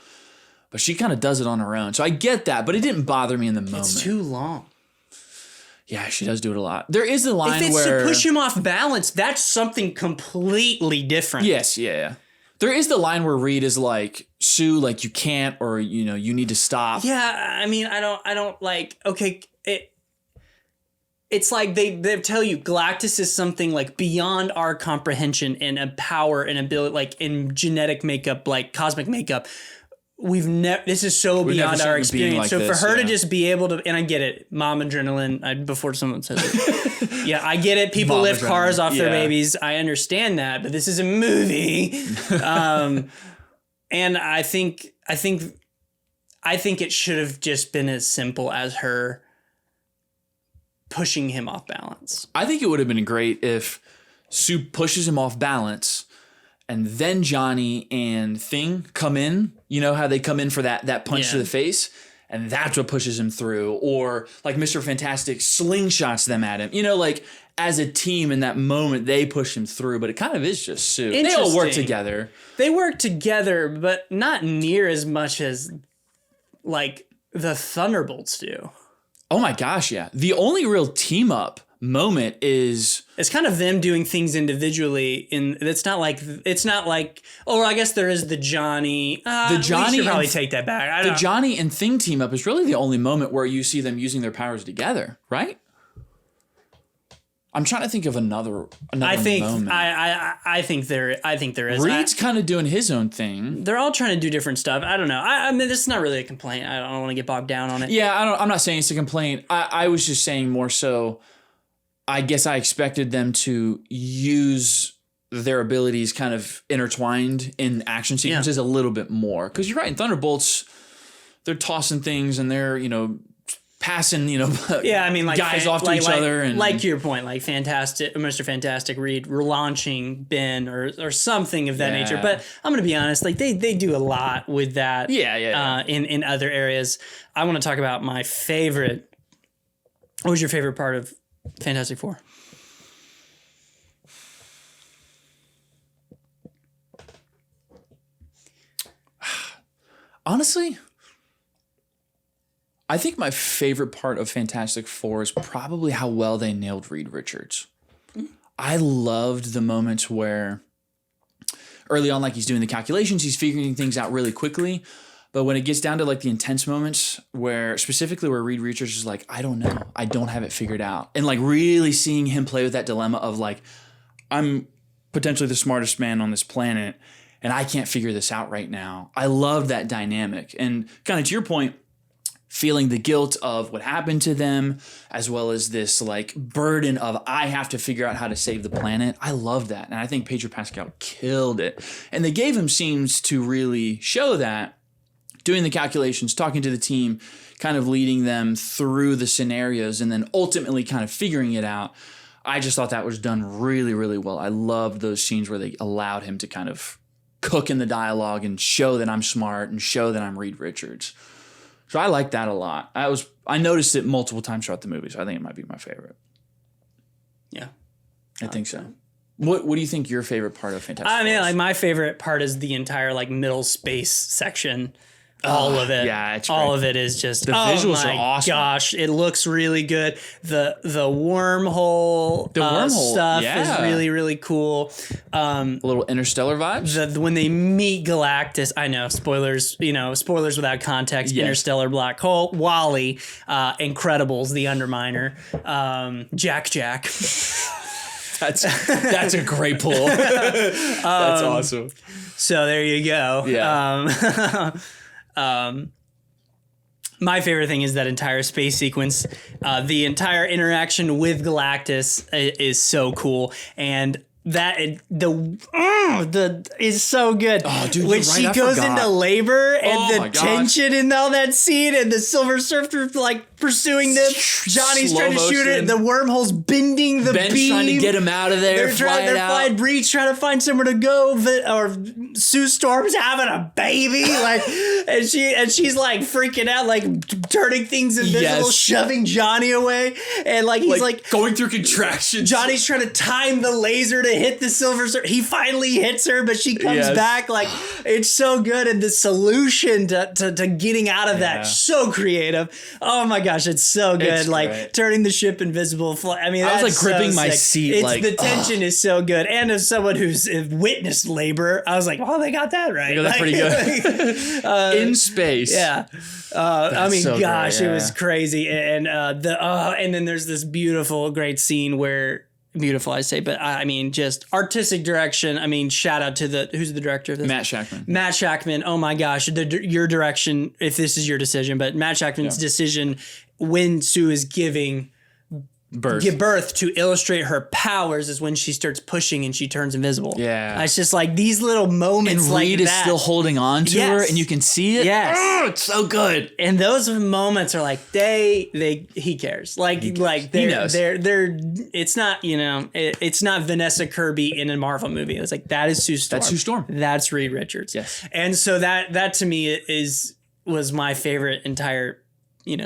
[SPEAKER 1] But she kind of does it on her own. So I get that, but it didn't bother me in the moment.
[SPEAKER 2] It's too long.
[SPEAKER 1] Yeah, she does do it a lot. There is a line
[SPEAKER 2] if it's
[SPEAKER 1] where...
[SPEAKER 2] to push him off balance, that's something completely different.
[SPEAKER 1] Yes, yeah. There is the line where Reed is like, Sue, like, you can't, or, you need to stop.
[SPEAKER 2] Yeah, I mean, I don't like, okay, it's like they tell you Galactus is something like beyond our comprehension and a power and ability, like in genetic makeup, like cosmic makeup. This is so beyond our experience. Like so for her to just be able to, and I get it, mom adrenaline, before someone says it. Yeah, I get it. People lift cars off their babies. I understand that, but this is a movie. And I think it should have just been as simple as her pushing him off balance.
[SPEAKER 1] I think it would have been great if Sue pushes him off balance and then Johnny and Thing come in. You know how they come in for that punch to the face? And that's what pushes him through. Or like Mr. Fantastic slingshots them at him. Like as a team in that moment, they push him through. But it kind of is just Sue. They all work together.
[SPEAKER 2] They work together, but not near as much as like the Thunderbolts do.
[SPEAKER 1] Oh my gosh, yeah. The only real team up moment is...
[SPEAKER 2] It's kind of them doing things individually. It's not like, oh, I guess there is the Johnny. We should probably take that back.
[SPEAKER 1] The Johnny and Thing team up is really the only moment where you see them using their powers together, right? I'm trying to think of another
[SPEAKER 2] I think
[SPEAKER 1] moment.
[SPEAKER 2] I think there is.
[SPEAKER 1] Reed's kind of doing his own thing.
[SPEAKER 2] They're all trying to do different stuff. I don't know. I mean, this is not really a complaint. I don't want to get bogged down on it.
[SPEAKER 1] Yeah, I'm not saying it's a complaint. I was just saying more so. I guess I expected them to use their abilities kind of intertwined in action sequences a little bit more. Because you're right, in Thunderbolts, they're tossing things and they're, passing,
[SPEAKER 2] I mean, like
[SPEAKER 1] guys off to each other. And
[SPEAKER 2] like your point, like Mr. Fantastic Reed relaunching Ben or something of that nature. But I'm going to be honest, like they do a lot with that in other areas. I want to talk about my favorite. What was your favorite part of Fantastic Four?
[SPEAKER 1] Honestly, I think my favorite part of Fantastic Four is probably how well they nailed Reed Richards. I loved the moments where early on, like he's doing the calculations, he's figuring things out really quickly. But when it gets down to like the intense moments where Reed Richards is like, I don't know, I don't have it figured out. And like really seeing him play with that dilemma of like, I'm potentially the smartest man on this planet and I can't figure this out right now. I love that dynamic. And kind of to your point, feeling the guilt of what happened to them, as well as this like burden of I have to figure out how to save the planet. I love that. And I think Pedro Pascal killed it. And they gave him scenes to really show that, doing the calculations, talking to the team, kind of leading them through the scenarios, and then ultimately kind of figuring it out. I just thought that was done really, really well. I loved those scenes where they allowed him to kind of cook in the dialogue and show that I'm smart and show that I'm Reed Richards. So I like that a lot. I noticed it multiple times throughout the movie, so I think it might be my favorite.
[SPEAKER 2] Yeah.
[SPEAKER 1] I think so. What do you think your favorite part of Fantastic Four is?
[SPEAKER 2] I mean, like my favorite part is the entire like middle space section. All of it.
[SPEAKER 1] Yeah, it's
[SPEAKER 2] all
[SPEAKER 1] great.
[SPEAKER 2] of it is just
[SPEAKER 1] the visuals are awesome.
[SPEAKER 2] Gosh, it looks really good. The wormhole stuff is really, really cool.
[SPEAKER 1] A little Interstellar vibes.
[SPEAKER 2] When they meet Galactus, I know spoilers. Spoilers without context. Yes. Interstellar black hole. Wally, Incredibles, the Underminer, Jack.
[SPEAKER 1] That's a great pull. That's awesome.
[SPEAKER 2] So there you go.
[SPEAKER 1] Yeah.
[SPEAKER 2] My favorite thing is that entire space sequence. The entire interaction with Galactus is so cool, and that is so good.
[SPEAKER 1] Oh, dude,
[SPEAKER 2] when she goes into labor and the tension in all that scene, and the Silver Surfer like pursuing them. Johnny's trying to shoot it. The wormhole's bending the
[SPEAKER 1] Ben's
[SPEAKER 2] beam.
[SPEAKER 1] Trying to get him out of there.
[SPEAKER 2] They're flying. Breed's trying to find somewhere to go. Or Sue Storm's having a baby, and she's like freaking out, like turning things invisible, shoving Johnny away, and he's like
[SPEAKER 1] going through contractions.
[SPEAKER 2] Johnny's trying to time the laser to hit the Silver Surfer. He finally hits her, but she comes back. Like, it's so good, and the solution to getting out of that, so creative. Oh my gosh, it's so good. It's great. Turning the ship invisible. I mean, I was like gripping my seat. The tension is so good, and as someone who's witnessed labor, I was like, oh, they got that right.
[SPEAKER 1] That's pretty good. In space,
[SPEAKER 2] I mean, so gosh, great, it was crazy, and and then there's this beautiful, great scene where. Beautiful, I say, but I mean, just artistic direction. I mean, shout out to who's the director of this? Matt Shakman. Oh my gosh, your direction, if this is your decision, but Matt Shakman's decision when Sue is give birth to illustrate her powers is when she starts pushing and she turns invisible. Yeah. It's just like these little moments
[SPEAKER 1] and Reed is still holding on to her and you can see it.
[SPEAKER 2] Yes.
[SPEAKER 1] Oh, it's so good.
[SPEAKER 2] And those moments are like, he cares. He knows. It's not, it's not Vanessa Kirby in a Marvel movie. It's like, that is Sue Storm.
[SPEAKER 1] That's Sue Storm.
[SPEAKER 2] That's Reed Richards.
[SPEAKER 1] Yes.
[SPEAKER 2] And so that to me was my favorite entire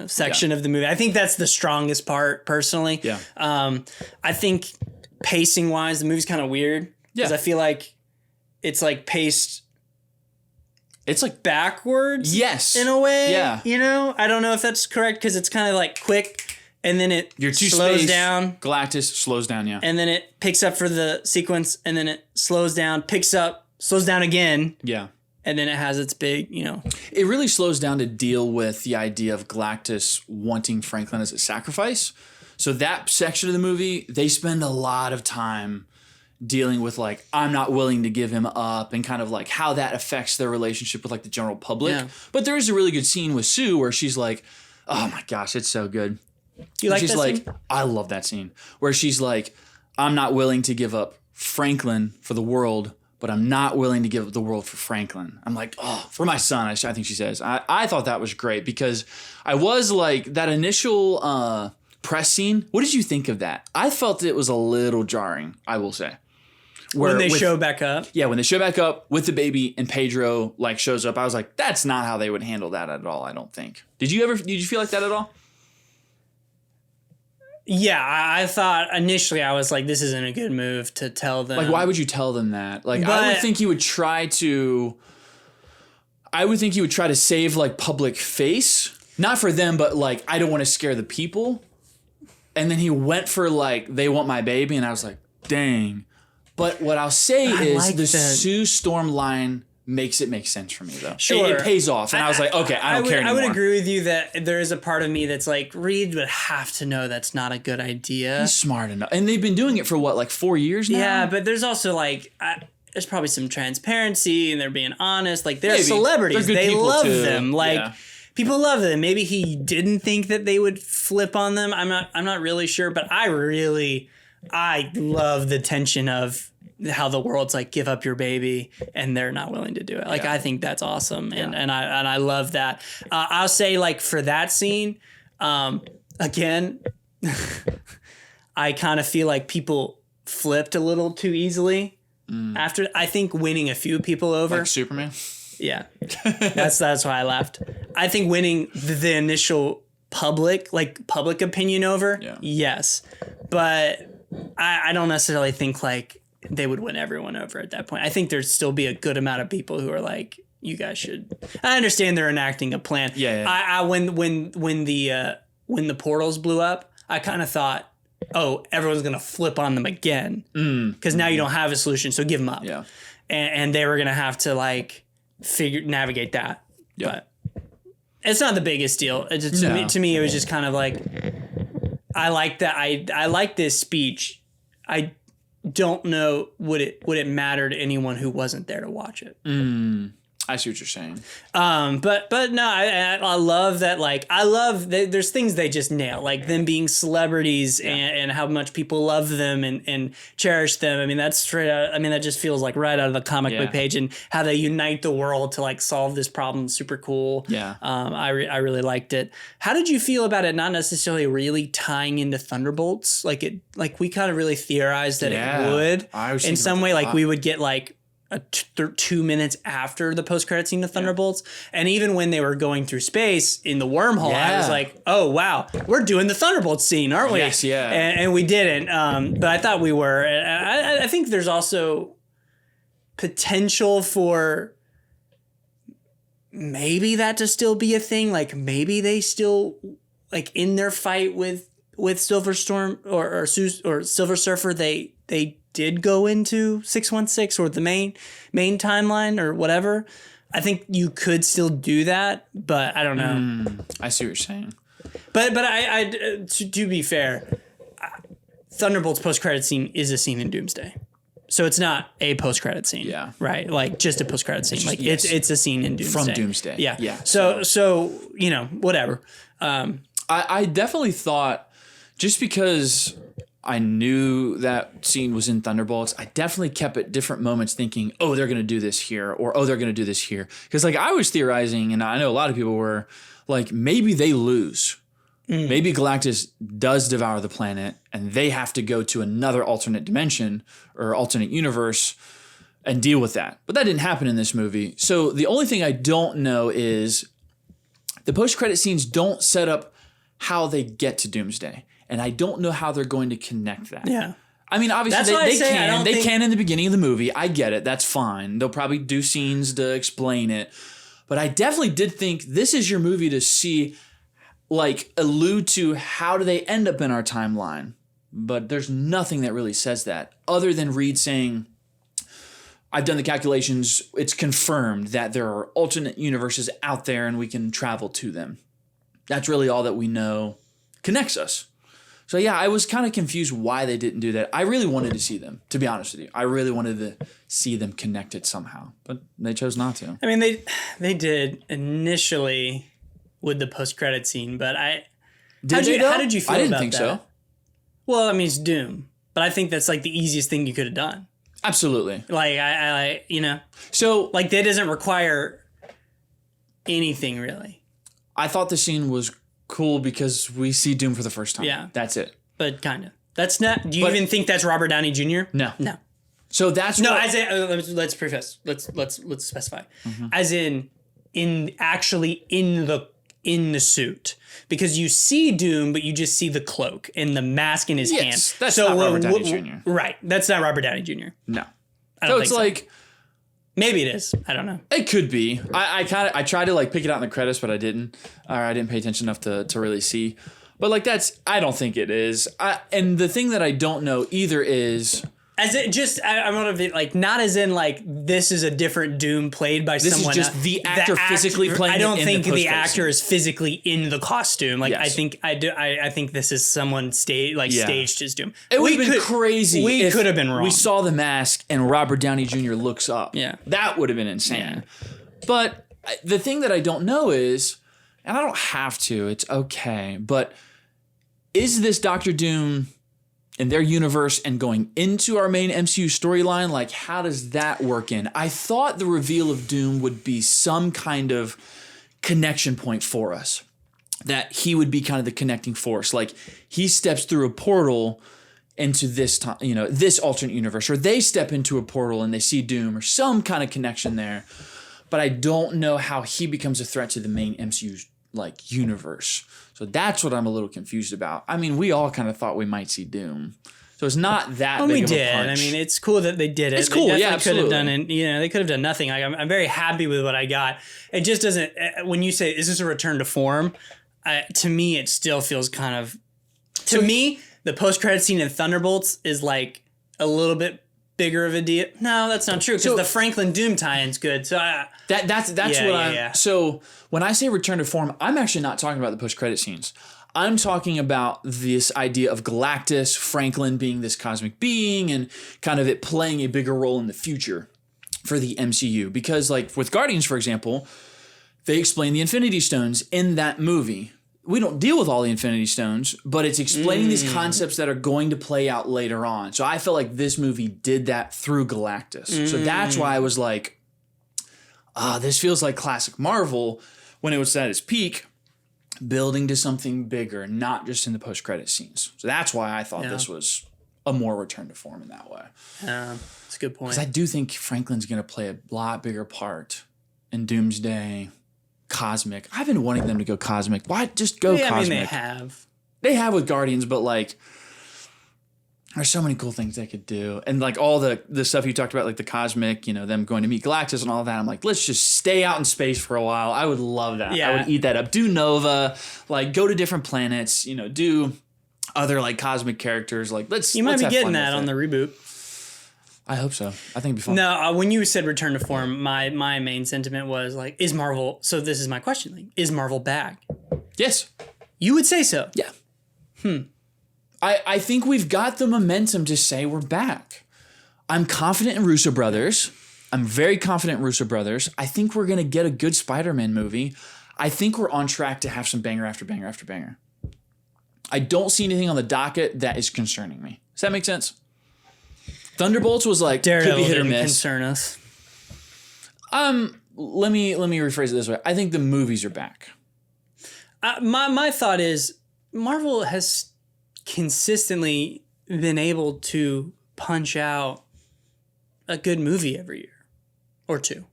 [SPEAKER 2] section of the movie. I think that's the strongest part personally.
[SPEAKER 1] Yeah.
[SPEAKER 2] I think pacing wise, the movie's kind of weird because I feel like it's like paced. It's like backwards.
[SPEAKER 1] Yes.
[SPEAKER 2] In a way.
[SPEAKER 1] Yeah.
[SPEAKER 2] I don't know if that's correct because it's kind of like quick and then it slows down.
[SPEAKER 1] Galactus slows down. Yeah.
[SPEAKER 2] And then it picks up for the sequence and then it slows down, picks up, slows down again.
[SPEAKER 1] Yeah.
[SPEAKER 2] And then it has its big,
[SPEAKER 1] It really slows down to deal with the idea of Galactus wanting Franklin as a sacrifice. So that section of the movie, they spend a lot of time dealing with like, I'm not willing to give him up, and kind of like how that affects their relationship with like the general public. Yeah. But there is a really good scene with Sue where she's like, oh my gosh, it's so good.
[SPEAKER 2] You like
[SPEAKER 1] she's
[SPEAKER 2] that
[SPEAKER 1] like,
[SPEAKER 2] scene?
[SPEAKER 1] I love that scene where she's like, I'm not willing to give up Franklin for the world, but I'm not willing to give up the world for Franklin. I'm like, oh, for my son, I think she says. I thought that was great because I was like, that initial press scene, what did you think of that? I felt it was a little jarring, I will say.
[SPEAKER 2] When they show back up?
[SPEAKER 1] Yeah, when they show back up with the baby and Pedro like shows up, I was like, that's not how they would handle that at all, I don't think. Did you feel like that at all?
[SPEAKER 2] Yeah, I thought initially I was like, this isn't a good move to tell them.
[SPEAKER 1] Like, why would you tell them that? Like,
[SPEAKER 2] But
[SPEAKER 1] I would think he would try to save like public face, not for them, but like, I don't want to scare the people. And then he went for like, they want my baby. And I was like, dang. But what I'll say is like the Sue Storm line makes it make sense for me, though.
[SPEAKER 2] Sure.
[SPEAKER 1] It pays off. And I was like, okay, I don't care anymore.
[SPEAKER 2] I would agree with you that there is a part of me that's like, Reed would have to know that's not a good idea.
[SPEAKER 1] He's smart enough. And they've been doing it for what, like 4 years now?
[SPEAKER 2] Yeah, but there's also like, there's probably some transparency and they're being honest. Like, they're celebrities. They love them. Like, people love them. Maybe he didn't think that they would flip on them. I'm not really sure, but I love the tension of how the world's like, give up your baby, and they're not willing to do it. Like, I think that's awesome. And I love that. I'll say, like, for that scene, again, I kind of feel like people flipped a little too easily after, I think, winning a few people over.
[SPEAKER 1] Like Superman?
[SPEAKER 2] Yeah. That's why I left. I think winning the initial public opinion over, yes. But I don't necessarily think like they would win everyone over at that point. I think there'd still be a good amount of people who are like, you guys should. I understand they're enacting a plan. Yeah. When the portals blew up, I kind of thought, oh, everyone's gonna flip on them again because now you don't have a solution, so give them up. Yeah. And they were gonna have to like navigate that. Yeah. But it's not the biggest deal. To me, it was just kind of like, I like that. I like this speech. I don't know would it matter to anyone who wasn't there to watch it.
[SPEAKER 1] I see what you're saying.
[SPEAKER 2] But no, I love that. Like, I love that there's things they just nail, like them being celebrities and how much people love them and cherish them. I mean, that's straight out. I mean, that just feels like right out of the comic book page, and how they unite the world to like solve this problem. Super cool. Yeah. I really liked it. How did you feel about it? Not necessarily really tying into Thunderbolts. Like we kind of really theorized that it would in some way. Like we would get like 2 minutes after the post-credit scene of Thunderbolts. And even when they were going through space in the wormhole, I was like, oh, wow, we're doing the Thunderbolts scene, aren't we?
[SPEAKER 1] Yes, yeah.
[SPEAKER 2] And we didn't. But I thought we were. I think there's also potential for maybe that to still be a thing. Like, maybe they still, like, in their fight with Silver Storm or Silver Surfer, they did go into 616 or the main timeline or whatever. I think you could still do that, but I don't know.
[SPEAKER 1] I see what you're saying.
[SPEAKER 2] But I to be fair, Thunderbolt's post-credit scene is a scene in Doomsday. So it's not a post-credit scene. Yeah. Right? Like, just a post-credit scene. Like, it's a scene in Doomsday.
[SPEAKER 1] From Doomsday.
[SPEAKER 2] Yeah. Yeah. So you know, whatever.
[SPEAKER 1] I definitely thought, just because I knew that scene was in Thunderbolts, I definitely kept at different moments thinking, oh, they're going to do this here, or oh, they're going to do this here. Because like I was theorizing, and I know a lot of people were like, maybe they lose. Maybe Galactus does devour the planet and they have to go to another alternate dimension or alternate universe and deal with that. But that didn't happen in this movie. So the only thing I don't know is the post-credit scenes don't set up how they get to Doomsday. And I don't know how they're going to connect that. Yeah. I mean, obviously they can in the beginning of the movie. I get it. That's fine. They'll probably do scenes to explain it. But I definitely did think this is your movie to see, like, allude to how do they end up in our timeline. But there's nothing that really says that other than Reed saying, I've done the calculations. It's confirmed that there are alternate universes out there and we can travel to them. That's really all that we know connects us. So yeah, I was kind of confused why they didn't do that. I really wanted to see them, to be honest with you. I really wanted to see them connected somehow, but they chose not to.
[SPEAKER 2] I mean, they did initially with the post-credit scene, but how did you feel about that?
[SPEAKER 1] I didn't think so.
[SPEAKER 2] Well, I mean, it's Doom, but I think that's like the easiest thing you could have done.
[SPEAKER 1] Absolutely.
[SPEAKER 2] Like so like that doesn't require anything really.
[SPEAKER 1] I thought the scene was cool because we see Doom for the first time.
[SPEAKER 2] Yeah.
[SPEAKER 1] That's it.
[SPEAKER 2] But kind of. That's not. Do you even think that's Robert Downey Jr.?
[SPEAKER 1] No.
[SPEAKER 2] No.
[SPEAKER 1] So that's
[SPEAKER 2] no. As in, let's preface. Let's specify. Mm-hmm. As in actually in the suit, because you see Doom, but you just see the cloak and the mask in his hand.
[SPEAKER 1] That's not Robert Downey Jr.
[SPEAKER 2] Right. That's not Robert Downey Jr.
[SPEAKER 1] No.
[SPEAKER 2] I don't think
[SPEAKER 1] it's like.
[SPEAKER 2] Maybe it is. I don't know.
[SPEAKER 1] It could be. I tried to like pick it out in the credits, but I didn't. Or I didn't pay attention enough to really see. But like I don't think it is. And the thing that I don't know either is.
[SPEAKER 2] As it just, I want to like not as in like this is a different Doom played by someone.
[SPEAKER 1] This is just the actor physically playing.
[SPEAKER 2] I don't think the actor is physically in the costume. Like
[SPEAKER 1] yes.
[SPEAKER 2] I think this is someone staged his Doom.
[SPEAKER 1] It would have been crazy.
[SPEAKER 2] We could have been wrong.
[SPEAKER 1] We saw the mask and Robert Downey Jr. looks up.
[SPEAKER 2] Yeah,
[SPEAKER 1] that would have been insane. Yeah. But the thing that I don't know is, and I don't have to. It's okay. But is this Doctor Doom in their universe and going into our main MCU storyline? Like, how does that work in? I thought the reveal of Doom would be some kind of connection point for us, that he would be kind of the connecting force. Like, he steps through a portal into this time, this alternate universe, or they step into a portal and they see Doom, or some kind of connection there. But I don't know how he becomes a threat to the main MCU universe. So that's what I'm a little confused about. I mean, we all kind of thought we might see Doom. So it's not that big of a punch.
[SPEAKER 2] I mean, it's cool that they did it.
[SPEAKER 1] It's cool,
[SPEAKER 2] they
[SPEAKER 1] absolutely.
[SPEAKER 2] Could have done it. They could have done nothing. Like, I'm very happy with what I got. It just doesn't. When you say, "Is this a return to form?" To me, it still feels kind of. To me, the post-credit scene in Thunderbolts is like a little bit bigger of a deal. No, that's not true, because the Franklin Doom tie-in's good. So
[SPEAKER 1] that's what I'm. So when I say return to form, I'm actually not talking about the post-credit scenes. I'm talking about this idea of Galactus, Franklin being this cosmic being, and kind of it playing a bigger role in the future for the MCU. Because like with Guardians, for example, they explain the Infinity Stones in that movie. We don't deal with all the Infinity Stones, but it's explaining these concepts that are going to play out later on. So I felt like this movie did that through Galactus. So that's why I was like, this feels like classic Marvel when it was at its peak, building to something bigger, not just in the post-credit scenes. So that's why I thought this was a more return to form in that way.
[SPEAKER 2] That's a good point.
[SPEAKER 1] Because I do think Franklin's going to play a lot bigger part in Doomsday. Cosmic. I've been wanting them to go cosmic. Why just go cosmic? I mean,
[SPEAKER 2] they have.
[SPEAKER 1] They have with Guardians, but like, there's so many cool things they could do. And like all the stuff you talked about, like the cosmic, them going to meet Galactus and all that. I'm like, let's just stay out in space for a while. I would love that.
[SPEAKER 2] Yeah.
[SPEAKER 1] I would eat that up. Do Nova, like go to different planets, do other like cosmic characters. Like
[SPEAKER 2] You might be getting that on the reboot.
[SPEAKER 1] I hope so. I think it'd be fun.
[SPEAKER 2] No, when you said return to form, my main sentiment was like, is Marvel, so this is my question, like, is Marvel back?
[SPEAKER 1] Yes.
[SPEAKER 2] You would say so?
[SPEAKER 1] Yeah. I think we've got the momentum to say we're back. I'm confident in Russo Brothers. I'm very confident in Russo Brothers. I think we're going to get a good Spider-Man movie. I think we're on track to have some banger after banger after banger. I don't see anything on the docket that is concerning me. Does that make sense? Thunderbolts was like
[SPEAKER 2] Daredevil
[SPEAKER 1] could be hit or
[SPEAKER 2] didn't
[SPEAKER 1] miss.
[SPEAKER 2] Concern us.
[SPEAKER 1] Let me rephrase it this way. I think the movies are back.
[SPEAKER 2] My thought is Marvel has consistently been able to punch out a good movie every year or two.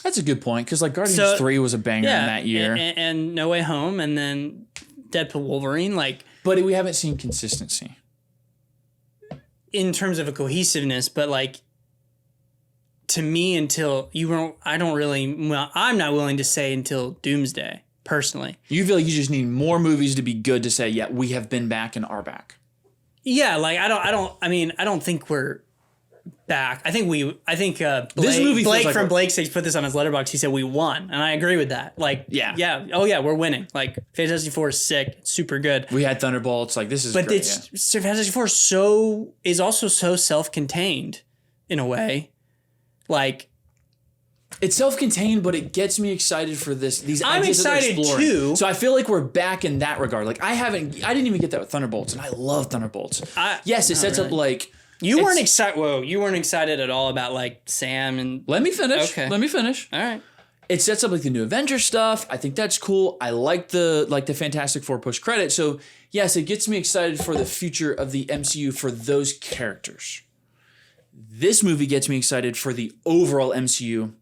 [SPEAKER 1] That's a good point, because like Guardians 3 was a banger in that year,
[SPEAKER 2] and No Way Home, and then Deadpool Wolverine, like.
[SPEAKER 1] But we haven't seen consistency
[SPEAKER 2] in terms of a cohesiveness, but like to me, until I'm not willing to say until Doomsday, personally.
[SPEAKER 1] You feel like you just need more movies to be good to say, yeah, we have been back and are back.
[SPEAKER 2] Yeah, like I don't think we're back. I think Blake,
[SPEAKER 1] This movie feels like
[SPEAKER 2] from
[SPEAKER 1] we're-
[SPEAKER 2] Blake's put this on his letterbox. He said we won, and I agree with that. Like,
[SPEAKER 1] Yeah.
[SPEAKER 2] oh yeah, we're winning. Like, Fantastic Four is sick, it's super good.
[SPEAKER 1] We had Thunderbolts. Like, this is
[SPEAKER 2] But
[SPEAKER 1] great.
[SPEAKER 2] Fantastic Four is also so self-contained in a way. Like,
[SPEAKER 1] It's self-contained, but it gets me excited for this. These
[SPEAKER 2] I'm
[SPEAKER 1] ideas that they're
[SPEAKER 2] excited
[SPEAKER 1] exploring.
[SPEAKER 2] too.
[SPEAKER 1] So I feel like we're back in that regard. Like, I didn't even get that with Thunderbolts, and I love Thunderbolts. Yes, it sets up like
[SPEAKER 2] you weren't excited. Whoa, you weren't excited at all about like Sam and.
[SPEAKER 1] Let me finish.
[SPEAKER 2] Okay.
[SPEAKER 1] Let me finish.
[SPEAKER 2] All right.
[SPEAKER 1] It sets up like the new Avengers stuff. I think that's cool. I like the Fantastic Four push credit. So yes, it gets me excited for the future of the MCU for those characters. This movie gets me excited for the overall MCU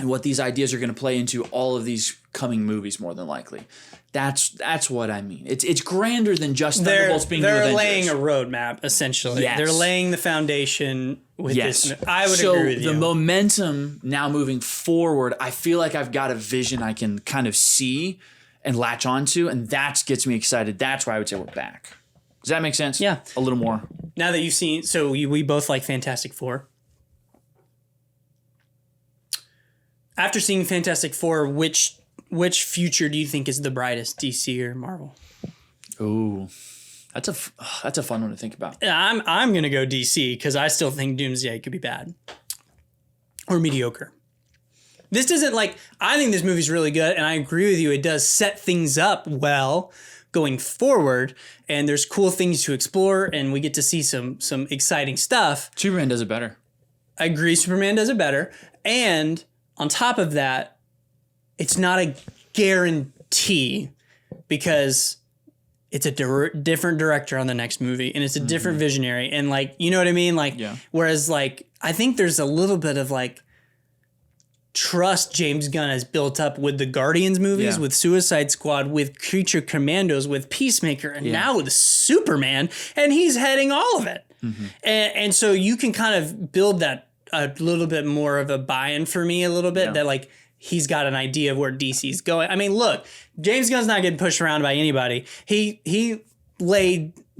[SPEAKER 1] and what these ideas are going to play into all of these coming movies, more than likely. That's what I mean. It's grander than just Thunderbolts being the
[SPEAKER 2] They're
[SPEAKER 1] Avengers.
[SPEAKER 2] laying a roadmap, essentially.
[SPEAKER 1] Yes.
[SPEAKER 2] They're laying the foundation with
[SPEAKER 1] Yes.
[SPEAKER 2] this. I would
[SPEAKER 1] so
[SPEAKER 2] agree with you.
[SPEAKER 1] the momentum now moving forward, I feel like I've got a vision I can kind of see and latch onto, and that gets me excited. That's why I would say we're back. Does that make sense?
[SPEAKER 2] Yeah.
[SPEAKER 1] A little more.
[SPEAKER 2] Now that you've seen, so we both like Fantastic Four. After seeing Fantastic Four, which future do you think is the brightest, DC or Marvel?
[SPEAKER 1] Ooh. That's a fun one to think about.
[SPEAKER 2] I'm gonna go DC because I still think Doomsday could be bad or mediocre. This doesn't I think this movie's really good, and I agree with you. It does set things up well going forward, and there's cool things to explore, and we get to see some exciting stuff.
[SPEAKER 1] Superman does it better.
[SPEAKER 2] I agree, Superman does it better, and on top of that, it's not a guarantee because it's a different director on the next movie, and it's a different visionary, and you know what I mean? Whereas I think there's a little bit of trust James Gunn has built up with the Guardians movies, with Suicide Squad, with Creature Commandos, with Peacemaker, and now with Superman, and he's heading all of it. Mm-hmm. And so you can kind of build that a little bit more of a buy-in for me a little bit, that he's got an idea of where DC's going. I mean, look, James Gunn's not getting pushed around by anybody. He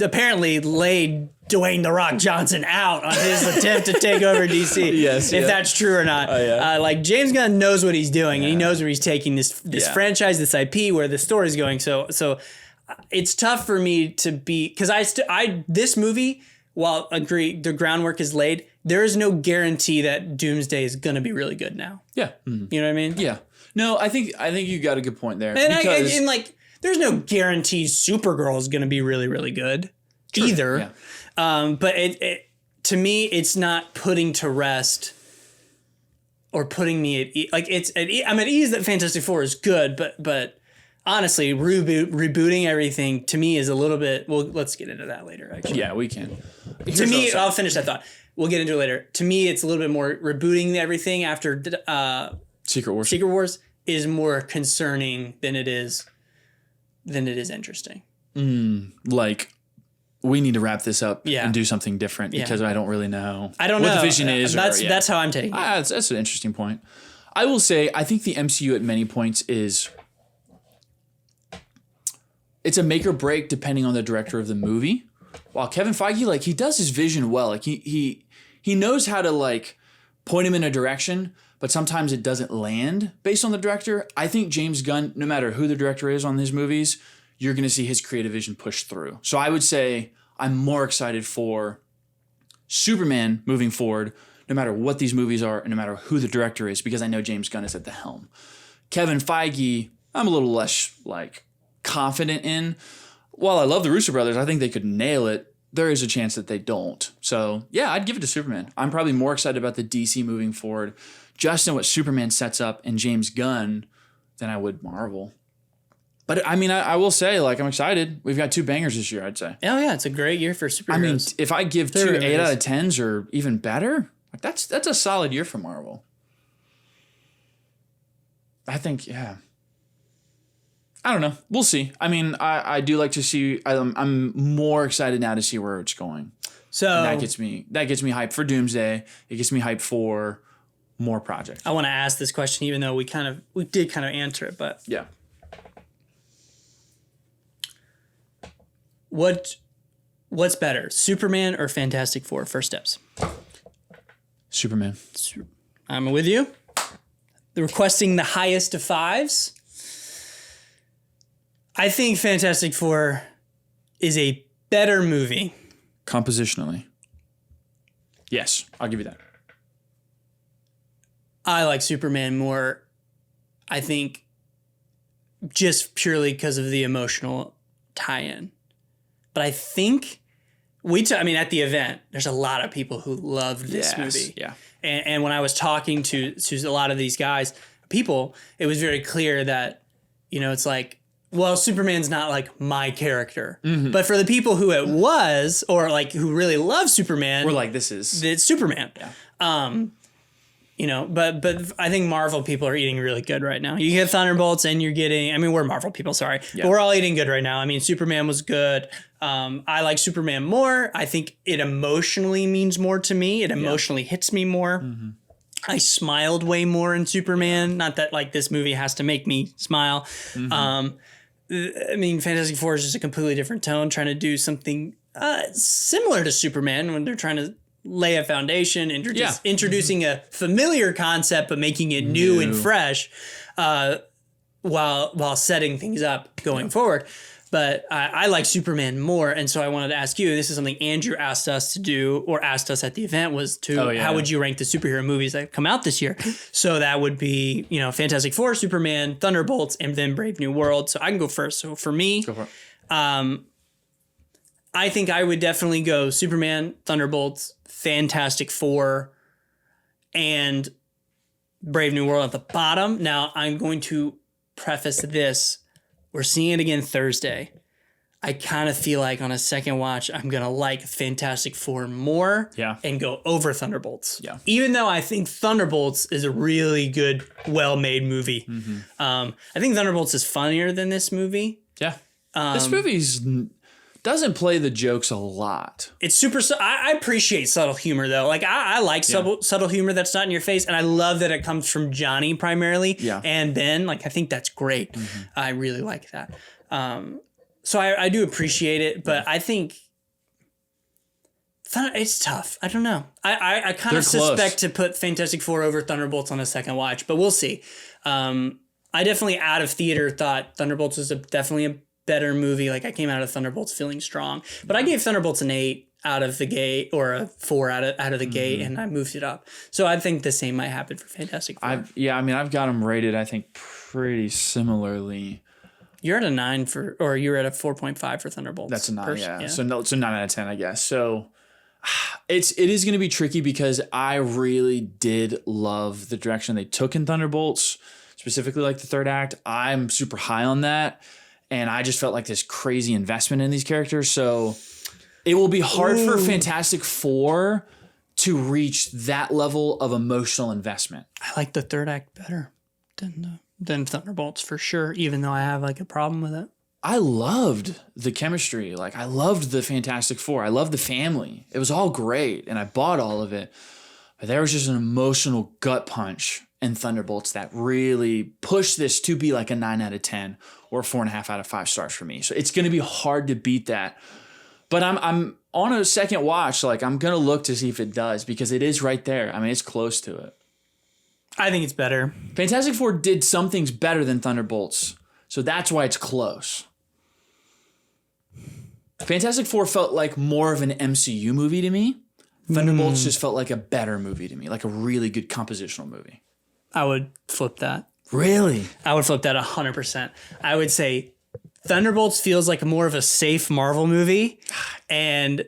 [SPEAKER 2] apparently laid Dwayne "The Rock" Johnson out on his attempt to take over DC.
[SPEAKER 1] Yes,
[SPEAKER 2] if that's true or not. James Gunn knows what he's doing, and he knows where he's taking this franchise, this IP, where the story's going. So it's tough for me to be, because this movie, while agree the groundwork is laid, there is no guarantee that Doomsday is going to be really good now.
[SPEAKER 1] Yeah. Mm-hmm.
[SPEAKER 2] You know what I mean?
[SPEAKER 1] Yeah. No, I think you got a good point there.
[SPEAKER 2] And there's no guarantee Supergirl is going to be really, really good either. Yeah. But it to me, it's not putting to rest or putting me at ease. I'm at ease that Fantastic Four is good, but honestly, rebooting everything to me is a little bit. Well, let's get into that later. Actually,
[SPEAKER 1] yeah, we can.
[SPEAKER 2] To me, I'll finish that thought. We'll get into it later. To me, it's a little bit more rebooting everything after
[SPEAKER 1] Secret Wars.
[SPEAKER 2] Secret Wars is more concerning than it is interesting.
[SPEAKER 1] We need to wrap this up
[SPEAKER 2] Yeah.
[SPEAKER 1] and do something different because I don't really know.
[SPEAKER 2] I don't
[SPEAKER 1] what
[SPEAKER 2] know
[SPEAKER 1] the vision is.
[SPEAKER 2] That's how I'm taking it.
[SPEAKER 1] That's an interesting point. I will say, I think the MCU at many points it's a make or break depending on the director of the movie. While Kevin Feige, he does his vision well. He knows how to point him in a direction, but sometimes it doesn't land based on the director. I think James Gunn, no matter who the director is on his movies, you're going to see his creative vision push through. So I would say I'm more excited for Superman moving forward, no matter what these movies are and no matter who the director is, because I know James Gunn is at the helm. Kevin Feige, I'm a little less confident in. While I love the Russo brothers, I think they could nail it. There is a chance that they don't. So yeah, I'd give it to Superman. I'm probably more excited about the DC moving forward, just in what Superman sets up and James Gunn, than I would Marvel. But I mean, I will say, I'm excited. We've got 2 bangers this year, I'd say.
[SPEAKER 2] Oh yeah, it's a great year for superheroes.
[SPEAKER 1] I mean, if I give 2 8 out of 10s or even better, that's a solid year for Marvel. I think, yeah. I don't know. We'll see. I mean, I do like to see. I'm more excited now to see where it's going.
[SPEAKER 2] So
[SPEAKER 1] and that gets me hyped for Doomsday. It gets me hyped for more projects.
[SPEAKER 2] I want to ask this question, even though we did kind of answer it, but
[SPEAKER 1] yeah.
[SPEAKER 2] What's better, Superman or Fantastic Four? First steps.
[SPEAKER 1] Superman.
[SPEAKER 2] I'm with you. They're requesting the highest of 5s. I think Fantastic Four is a better movie.
[SPEAKER 1] Compositionally. Yes, I'll give you that.
[SPEAKER 2] I like Superman more, I think, just purely because of the emotional tie-in. But I think at the event, there's a lot of people who loved this movie.
[SPEAKER 1] Yeah.
[SPEAKER 2] And when I was talking to a lot of these guys, it was very clear that, it's like, well, Superman's not like my character. Mm-hmm. But for the people who it was, or like who really love Superman,
[SPEAKER 1] we're like, it's
[SPEAKER 2] Superman.
[SPEAKER 1] Yeah.
[SPEAKER 2] But I think Marvel people are eating really good right now. You get Thunderbolts and you're getting, we're Marvel people, sorry. Yeah. But we're all eating good right now. Superman was good. I like Superman more. I think it emotionally means more to me. It emotionally hits me more. Mm-hmm. I smiled way more in Superman. Not that like this movie has to make me smile. Mm-hmm. Fantastic Four is just a completely different tone, trying to do something similar to Superman when they're trying to lay a foundation, introducing a familiar concept but making it new and fresh, while setting things up going forward. But I like Superman more, and so I wanted to ask you. This is something Andrew asked us to do, or asked us at the event, was how would you rank the superhero movies that come out this year? So that would be Fantastic Four, Superman, Thunderbolts, and then Brave New World. So I can go first. So for me,
[SPEAKER 1] go for it.
[SPEAKER 2] I think I would definitely go Superman, Thunderbolts, Fantastic Four, and Brave New World at the bottom. Now, I'm going to preface this. We're seeing it again Thursday. I kind of feel like on a second watch, I'm going to like Fantastic Four more and go over Thunderbolts. Yeah. Even though I think Thunderbolts is a really good, well-made movie. Mm-hmm. I think Thunderbolts is funnier than this movie.
[SPEAKER 1] Yeah. This movie's doesn't play the jokes a lot.
[SPEAKER 2] It's super. I appreciate subtle humor though. Like I like subtle humor that's not in your face, and I love that it comes from Johnny primarily. Yeah. And Ben. Like I think that's great. Mm-hmm. I really like that. So I do appreciate it, but I think it's tough. I don't know. I kind of suspect to put Fantastic Four over Thunderbolts on a second watch, but we'll see. I definitely out of theater thought Thunderbolts was definitely a better movie. Like I came out of Thunderbolts feeling strong, but I gave Thunderbolts an 8 out of the gate, or a 4 out of the gate, and I moved it up. So I think the same might happen for Fantastic Four.
[SPEAKER 1] I've got them rated, I think, pretty similarly.
[SPEAKER 2] You're at a 9 or you're at a 4.5 for Thunderbolts.
[SPEAKER 1] That's a 9, yeah. So 9 out of 10, I guess. So it is going to be tricky because I really did love the direction they took in Thunderbolts, specifically like the third act. I'm super high on that. And I just felt like this crazy investment in these characters. So it will be hard for Fantastic Four to reach that level of emotional investment.
[SPEAKER 2] I like the third act better than Thunderbolts for sure, even though I have like a problem with it.
[SPEAKER 1] I loved the chemistry. Like I loved the Fantastic Four. I loved the family. It was all great. And I bought all of it. But there was just an emotional gut punch in Thunderbolts that really pushed this to be like a 9 out of 10 or 4.5 out of 5 stars for me. So it's going to be hard to beat that. But I'm on a second watch. Like I'm going to look to see if it does, because it is right there. It's close to it.
[SPEAKER 2] I think it's better.
[SPEAKER 1] Fantastic Four did some things better than Thunderbolts. So that's why it's close. Fantastic Four felt like more of an MCU movie to me. Thunderbolts just felt like a better movie to me, like a really good compositional movie.
[SPEAKER 2] I would flip that.
[SPEAKER 1] Really?
[SPEAKER 2] I would flip that 100%. I would say Thunderbolts feels like more of a safe Marvel movie, and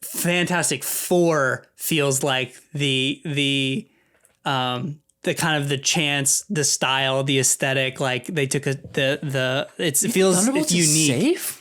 [SPEAKER 2] Fantastic Four feels like the kind of the chance, the style, the aesthetic. Like they took it feels it's unique.
[SPEAKER 1] Safe?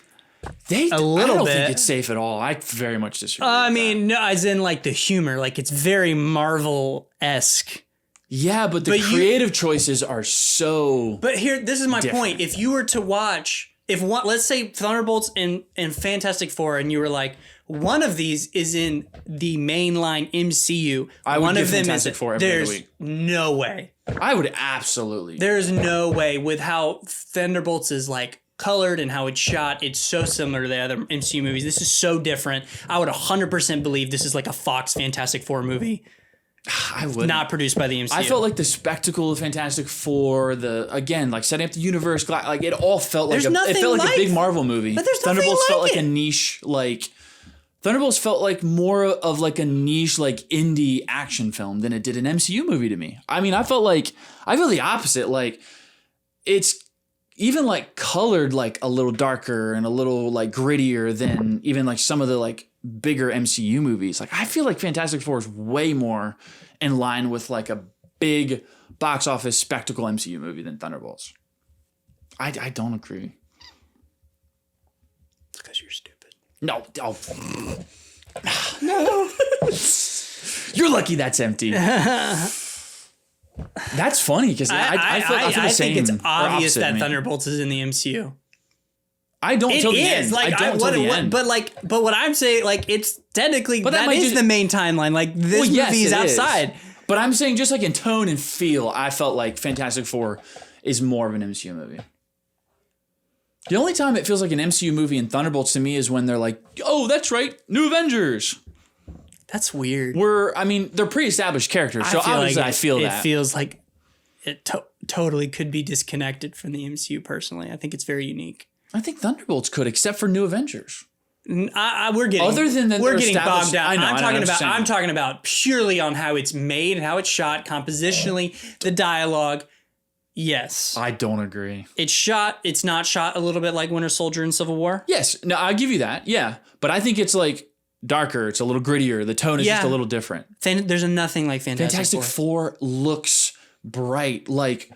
[SPEAKER 1] I don't think it's safe at all. I very much disagree.
[SPEAKER 2] No, as in like the humor, like it's very Marvel-esque.
[SPEAKER 1] Yeah, but the creative choices are so.
[SPEAKER 2] But this is my point. If you were to watch, let's say Thunderbolts and Fantastic Four, and you were like, one of these is in the mainline MCU.
[SPEAKER 1] I would give Fantastic Four every
[SPEAKER 2] there's
[SPEAKER 1] week.
[SPEAKER 2] No way.
[SPEAKER 1] I would absolutely.
[SPEAKER 2] There's no way with how Thunderbolts is like colored and how it's shot, it's so similar to the other MCU movies. This is so different. I would 100% believe this is like a Fox Fantastic Four movie.
[SPEAKER 1] I would
[SPEAKER 2] not produced by the MCU.
[SPEAKER 1] I felt like the spectacle of Fantastic Four, like setting up the universe, like it all felt like a big Marvel movie.
[SPEAKER 2] But there's
[SPEAKER 1] Thunderbolts felt like
[SPEAKER 2] it.
[SPEAKER 1] a niche, like Thunderbolts felt like more of like a niche, like indie action film than it did an MCU movie to me. I mean, I feel the opposite. Like it's even like colored like a little darker and a little like grittier than even like some of the like bigger MCU movies. Like I feel like Fantastic Four is way more in line with like a big box office spectacle MCU movie than Thunderbolts. I don't agree.
[SPEAKER 2] It's because you're stupid.
[SPEAKER 1] No. No. You're lucky that's empty. That's funny because I feel the same.
[SPEAKER 2] I think it's obvious that Thunderbolts is in the MCU.
[SPEAKER 1] I don't till the end.
[SPEAKER 2] Like,
[SPEAKER 1] I don't till the end.
[SPEAKER 2] But what I'm saying, like, it's technically that is the main timeline. Like, this movie is outside.
[SPEAKER 1] But I'm saying just like in tone and feel, I felt like Fantastic Four is more of an MCU movie. The only time it feels like an MCU movie in Thunderbolts to me is when they're like, oh, that's right, New Avengers.
[SPEAKER 2] That's weird.
[SPEAKER 1] They're pre-established characters, so obviously I feel that.
[SPEAKER 2] It feels like it totally could be disconnected from the MCU personally. I think it's very unique.
[SPEAKER 1] I think Thunderbolts could, except for New Avengers.
[SPEAKER 2] We're getting bogged down. I'm talking about purely on how it's made and how it's shot, compositionally, the dialogue. Yes,
[SPEAKER 1] I don't agree.
[SPEAKER 2] It's not shot a little bit like Winter Soldier and Civil War.
[SPEAKER 1] Yes, no, I'll give you that. Yeah, but I think it's like darker. It's a little grittier. The tone is just a little different.
[SPEAKER 2] There's nothing like Fantastic
[SPEAKER 1] Four looks bright like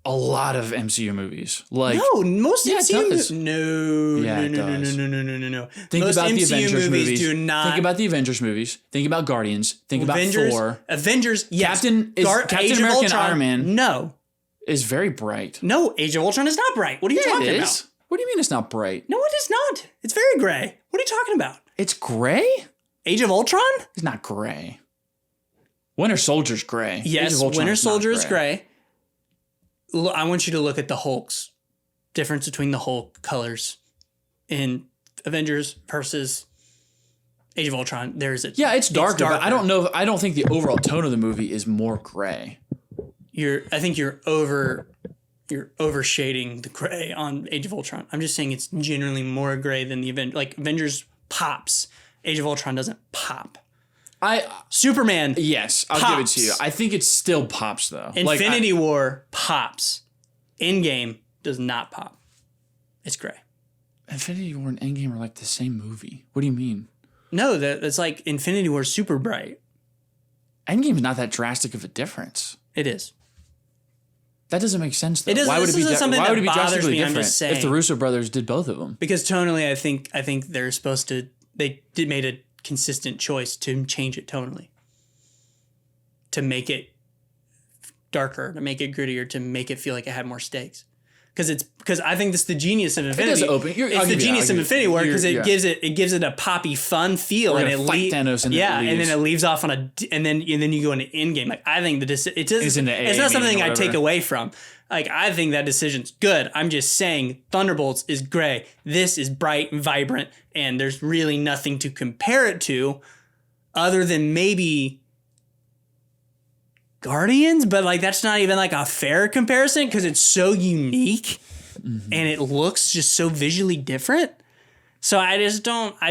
[SPEAKER 1] a lot of MCU movies. Like
[SPEAKER 2] most MCU movies. No.
[SPEAKER 1] Think
[SPEAKER 2] most
[SPEAKER 1] about
[SPEAKER 2] MCU
[SPEAKER 1] the Avengers movies.
[SPEAKER 2] Do not.
[SPEAKER 1] Think about the Avengers movies. Think about Guardians. Think about Thor.
[SPEAKER 2] Avengers. Yes.
[SPEAKER 1] Captain America and Iron Man.
[SPEAKER 2] No.
[SPEAKER 1] Is very bright.
[SPEAKER 2] No, Age of Ultron is not bright. What are you talking about?
[SPEAKER 1] What do you mean it's not bright?
[SPEAKER 2] No, it is not. It's very gray. What are you talking about?
[SPEAKER 1] It's gray?
[SPEAKER 2] Age of Ultron?
[SPEAKER 1] It's not gray. Winter Soldier's gray.
[SPEAKER 2] Yes, Winter Soldier is gray. I want you to look at the Hulks. Difference between the Hulk colors in Avengers versus Age of Ultron.
[SPEAKER 1] It's darker. But I don't know. I don't think the overall tone of the movie is more gray.
[SPEAKER 2] I think you're overshading the gray on Age of Ultron. I'm just saying it's generally more gray than the Avengers pops. Age of Ultron doesn't pop. Superman.
[SPEAKER 1] Yes, I'll give it to you. I think it still pops though.
[SPEAKER 2] Infinity War pops. Endgame does not pop. It's gray.
[SPEAKER 1] Infinity War and Endgame are like the same movie. What do you mean?
[SPEAKER 2] No, that's like Infinity War is super bright.
[SPEAKER 1] Endgame's not that drastic of a difference.
[SPEAKER 2] It is.
[SPEAKER 1] That doesn't make sense though.
[SPEAKER 2] Why would it be drastically different
[SPEAKER 1] if the Russo brothers did both of them?
[SPEAKER 2] Because tonally, I think they're supposed to. They made a consistent choice to change it tonally, to make it darker, to make it grittier, to make it feel like it had more stakes. Because I think this is the genius of Infinity. It's the genius of Infinity War because it gives it a poppy, fun feel, and it
[SPEAKER 1] fight Thanos and
[SPEAKER 2] and then it leaves off on and then you go into Endgame. Like I think it's not something I take away from. Like I think that decision's good. I'm just saying Thunderbolts is gray. This is bright and vibrant, and there's really nothing to compare it to, other than maybe Guardians, but like that's not even like a fair comparison because it's so unique and it looks just so visually different. So I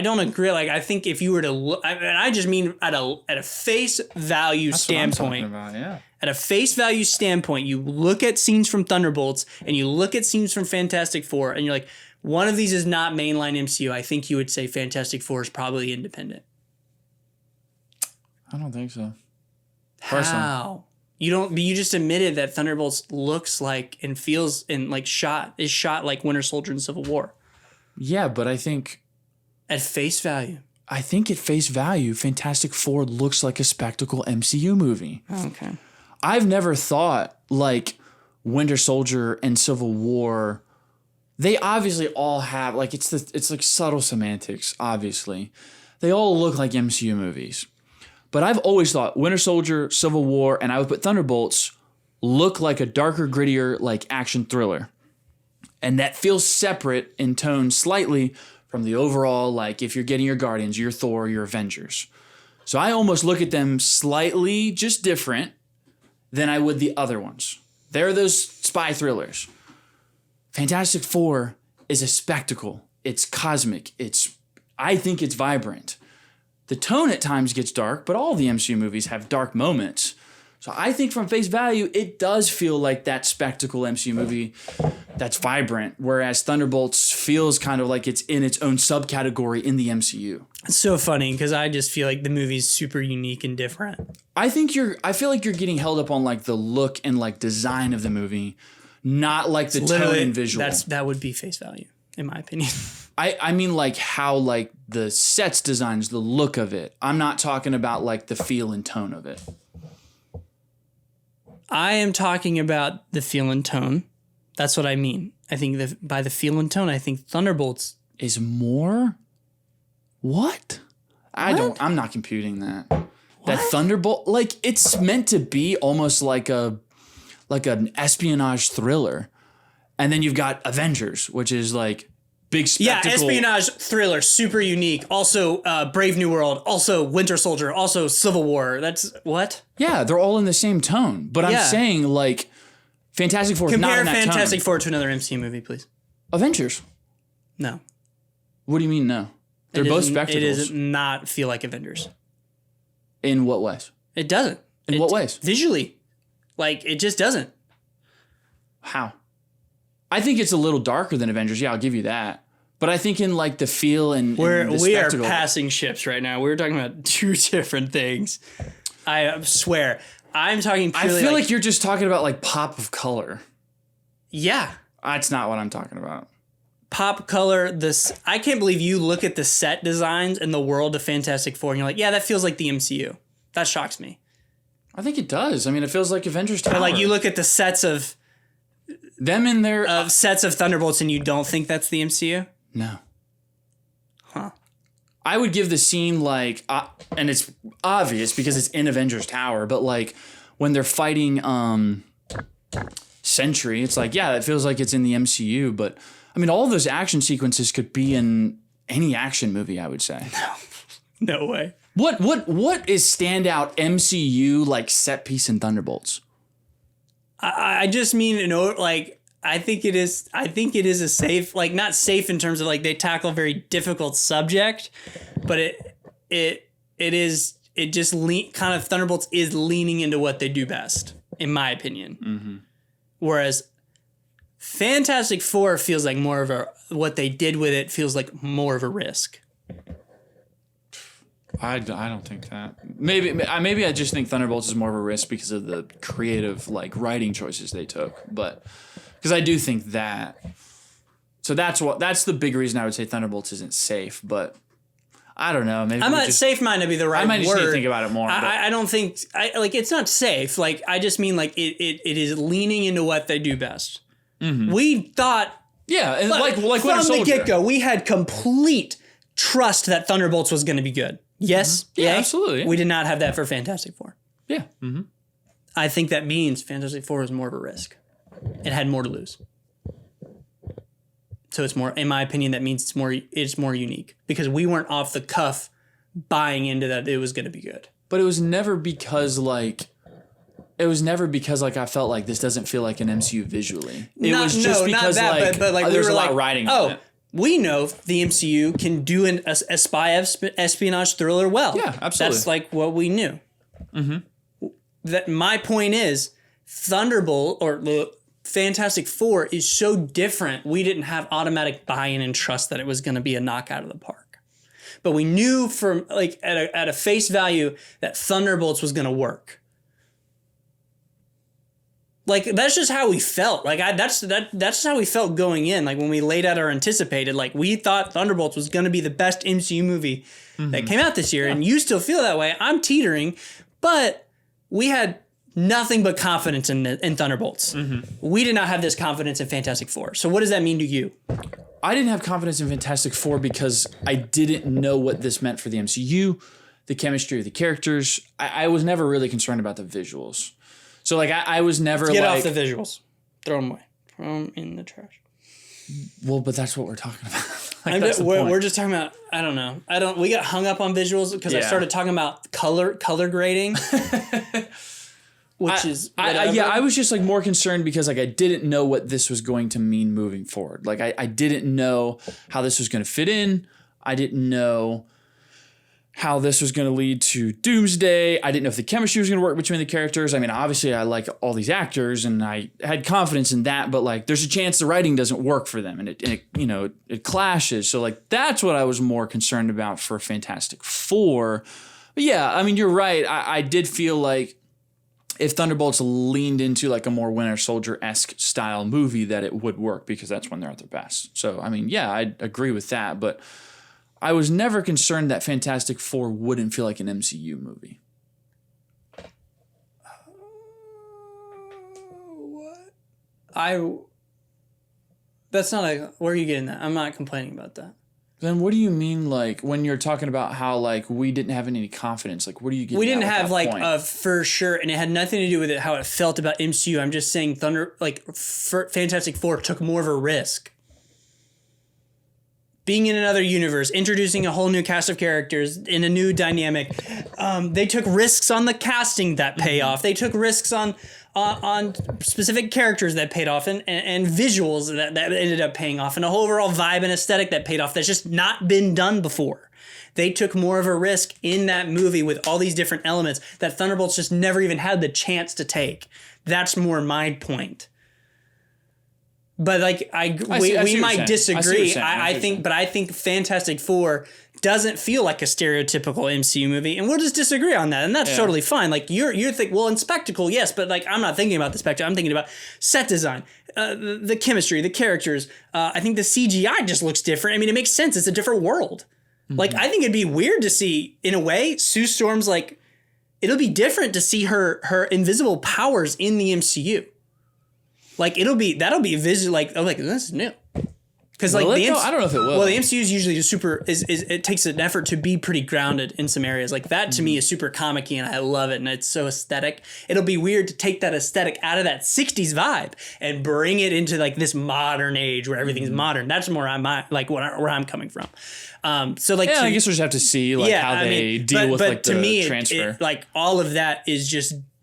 [SPEAKER 2] don't agree. Like I think if you were to look, I just mean at a face value standpoint. At a face value standpoint, you look at scenes from Thunderbolts and you look at scenes from Fantastic Four, and you're like, one of these is not mainline MCU. I think you would say Fantastic Four is probably independent.
[SPEAKER 1] I don't think so.
[SPEAKER 2] How? You don't. But you just admitted that Thunderbolts looks like and feels and like shot like Winter Soldier and Civil War.
[SPEAKER 1] Yeah, but I think
[SPEAKER 2] at face value.
[SPEAKER 1] I think at face value, Fantastic Four looks like a spectacle MCU movie.
[SPEAKER 2] Okay.
[SPEAKER 1] I've never thought like Winter Soldier and Civil War. They obviously all have like it's like subtle semantics. Obviously, they all look like MCU movies. But I've always thought Winter Soldier, Civil War, and I would put Thunderbolts look like a darker, grittier, like action thriller. And that feels separate in tone slightly from the overall, like if you're getting your Guardians, your Thor, your Avengers. So I almost look at them slightly just different than I would the other ones. They're those spy thrillers. Fantastic Four is a spectacle. It's cosmic. I think it's vibrant. The tone at times gets dark, but all the MCU movies have dark moments. So I think from face value, it does feel like that spectacle MCU movie that's vibrant, whereas Thunderbolts feels kind of like it's in its own subcategory in the MCU.
[SPEAKER 2] It's so funny because I just feel like the movie's super unique and different.
[SPEAKER 1] I feel like you're getting held up on like the look and like design of the movie, not like the tone and visual.
[SPEAKER 2] That would be face value, in my opinion.
[SPEAKER 1] I mean like how like the sets designs, the look of it. I'm not talking about like the feel and tone of it.
[SPEAKER 2] I am talking about the feel and tone. That's what I mean. I think by the feel and tone, I think Thunderbolts
[SPEAKER 1] is more. What? I'm not computing that. What? That Thunderbolt, like it's meant to be almost like an espionage thriller. And then you've got Avengers, which is like big spectacle.
[SPEAKER 2] Yeah, espionage thriller, super unique. Also Brave New World, also Winter Soldier, also Civil War. That's what?
[SPEAKER 1] Yeah, they're all in the same tone. But I'm saying like Fantastic Four is not in that tone.
[SPEAKER 2] Compare Fantastic Four to another MCU movie, please.
[SPEAKER 1] Avengers.
[SPEAKER 2] No.
[SPEAKER 1] What do you mean no? They're both spectacles.
[SPEAKER 2] It does not feel like Avengers.
[SPEAKER 1] In what ways?
[SPEAKER 2] It doesn't.
[SPEAKER 1] In what ways?
[SPEAKER 2] Visually. Like, it just doesn't.
[SPEAKER 1] How? I think it's a little darker than Avengers. Yeah, I'll give you that. But I think in like the feel and the
[SPEAKER 2] we are
[SPEAKER 1] spectacle.
[SPEAKER 2] passing ships right now. We're talking about two different things. I swear. I'm talking purely
[SPEAKER 1] I feel like you're just talking about like pop of color.
[SPEAKER 2] Yeah.
[SPEAKER 1] That's not what I'm talking about.
[SPEAKER 2] Pop color, I can't believe you look at the set designs in the world of Fantastic Four and you're like, yeah, that feels like the MCU. That shocks me.
[SPEAKER 1] I think it does. I mean, it feels like Avengers Tower.
[SPEAKER 2] But like you look at the sets of
[SPEAKER 1] them in their
[SPEAKER 2] sets of Thunderbolts and you don't think that's the MCU?
[SPEAKER 1] No.
[SPEAKER 2] Huh.
[SPEAKER 1] I would give the scene like, and it's obvious because it's in Avengers Tower, but like when they're fighting Sentry, it's like, yeah, it feels like it's in the MCU, but I mean, all of those action sequences could be in any action movie, I would say.
[SPEAKER 2] No way.
[SPEAKER 1] What is standout MCU like set piece in Thunderbolts?
[SPEAKER 2] I just mean, like, I think it is a safe, like not safe in terms of like they tackle a very difficult subject, but kind of Thunderbolts is leaning into what they do best, in my opinion. Mm-hmm. Whereas Fantastic Four feels like more of what they did with it feels like more of a risk.
[SPEAKER 1] I don't think that. Maybe I just think Thunderbolts is more of a risk because of the creative like writing choices they took, but because I do think that. So that's the big reason I would say Thunderbolts isn't safe, but I don't know. Maybe
[SPEAKER 2] safe might not be the right word.
[SPEAKER 1] I might just need to think about it more.
[SPEAKER 2] I don't think it's not safe. Like I just mean like it is leaning into what they do best. Mm-hmm. We thought,
[SPEAKER 1] and like
[SPEAKER 2] from the get-go, we had complete trust that Thunderbolts was going to be good. Yes,
[SPEAKER 1] mm-hmm. Yeah, absolutely. Yeah.
[SPEAKER 2] We did not have that for Fantastic Four.
[SPEAKER 1] Yeah, mm-hmm.
[SPEAKER 2] I think that means Fantastic Four is more of a risk. It had more to lose. So it's more, in my opinion, that means it's more unique because we weren't off the cuff buying into that it was going to be good.
[SPEAKER 1] But it was never because like I felt like this doesn't feel like an MCU visually. It was just because but we there's a lot of writing on it.
[SPEAKER 2] We know the MCU can do a spy espionage thriller well.
[SPEAKER 1] Yeah, absolutely.
[SPEAKER 2] That's like what we knew. Mm-hmm. That my point is, Thunderbolt or the Fantastic Four is so different. We didn't have automatic buy-in and trust that it was going to be a knockout of the park. But we knew from like at a face value that Thunderbolts was going to work. Like that's just how we felt. Like that's just how we felt going in. Like when we laid out our anticipated, like we thought Thunderbolts was going to be the best MCU movie that came out this year, and you still feel that way. I'm teetering, but we had nothing but confidence in Thunderbolts. Mm-hmm. We did not have this confidence in Fantastic Four. So what does that mean to you?
[SPEAKER 1] I didn't have confidence in Fantastic Four because I didn't know what this meant for the MCU, the chemistry of the characters. I was never really concerned about the visuals. So, like, I was never
[SPEAKER 2] Get off the visuals. Throw them away. Throw them in the trash.
[SPEAKER 1] Well, but that's what we're talking about.
[SPEAKER 2] We're just talking about, I don't know. We got hung up on visuals because I started talking about color grading. Which is
[SPEAKER 1] I was just like more concerned because like I didn't know what this was going to mean moving forward. Like I didn't know how this was going to fit in. I didn't know how this was going to lead to Doomsday. I didn't know if the chemistry was going to work between the characters. I mean, obviously I like all these actors and I had confidence in that, but like there's a chance the writing doesn't work for them and it clashes. So like that's what I was more concerned about for Fantastic Four. But yeah, I mean, you're right. I did feel like if Thunderbolts leaned into like a more Winter Soldier-esque style movie, that it would work because that's when they're at their best. So, I mean, yeah, I agree with that, but I was never concerned that Fantastic Four wouldn't feel like an MCU movie.
[SPEAKER 2] That's not where are you getting that? I'm not complaining about that.
[SPEAKER 1] Then what do you mean, like, when you're talking about how, like, we didn't have any confidence? Like, what do you get?
[SPEAKER 2] We didn't have, like, for sure, and it had nothing to do with how it felt about MCU. I'm just saying Fantastic Four took more of a risk. Being in another universe, introducing a whole new cast of characters in a new dynamic. They took risks on the casting that pay off. They took risks on specific characters that paid off and visuals that ended up paying off and a whole overall vibe and aesthetic that paid off that's just not been done before. They took more of a risk in that movie with all these different elements that Thunderbolts just never even had the chance to take. That's more my point. But like we might disagree. I think Fantastic Four doesn't feel like a stereotypical MCU movie, and we'll just disagree on that, and that's totally fine. Like you think, well, in spectacle, yes, but like I'm not thinking about the spectacle. I'm thinking about set design, the chemistry, the characters. I think the CGI just looks different. I mean, it makes sense. It's a different world. Mm-hmm. Like I think it'd be weird to see, in a way, Sue Storm's like it'll be different to see her invisible powers in the MCU. Like that'll be visual. Like this is new. Because like
[SPEAKER 1] I don't know if it will.
[SPEAKER 2] Well, the MCU is usually it takes an effort to be pretty grounded in some areas. Like that to me is super comic-y and I love it and it's so aesthetic. It'll be weird to take that aesthetic out of that 60s vibe and bring it into like this modern age where everything's modern. That's more where I'm coming from. So like
[SPEAKER 1] I guess we just have to see how they deal with like the transfer.
[SPEAKER 2] Like all of that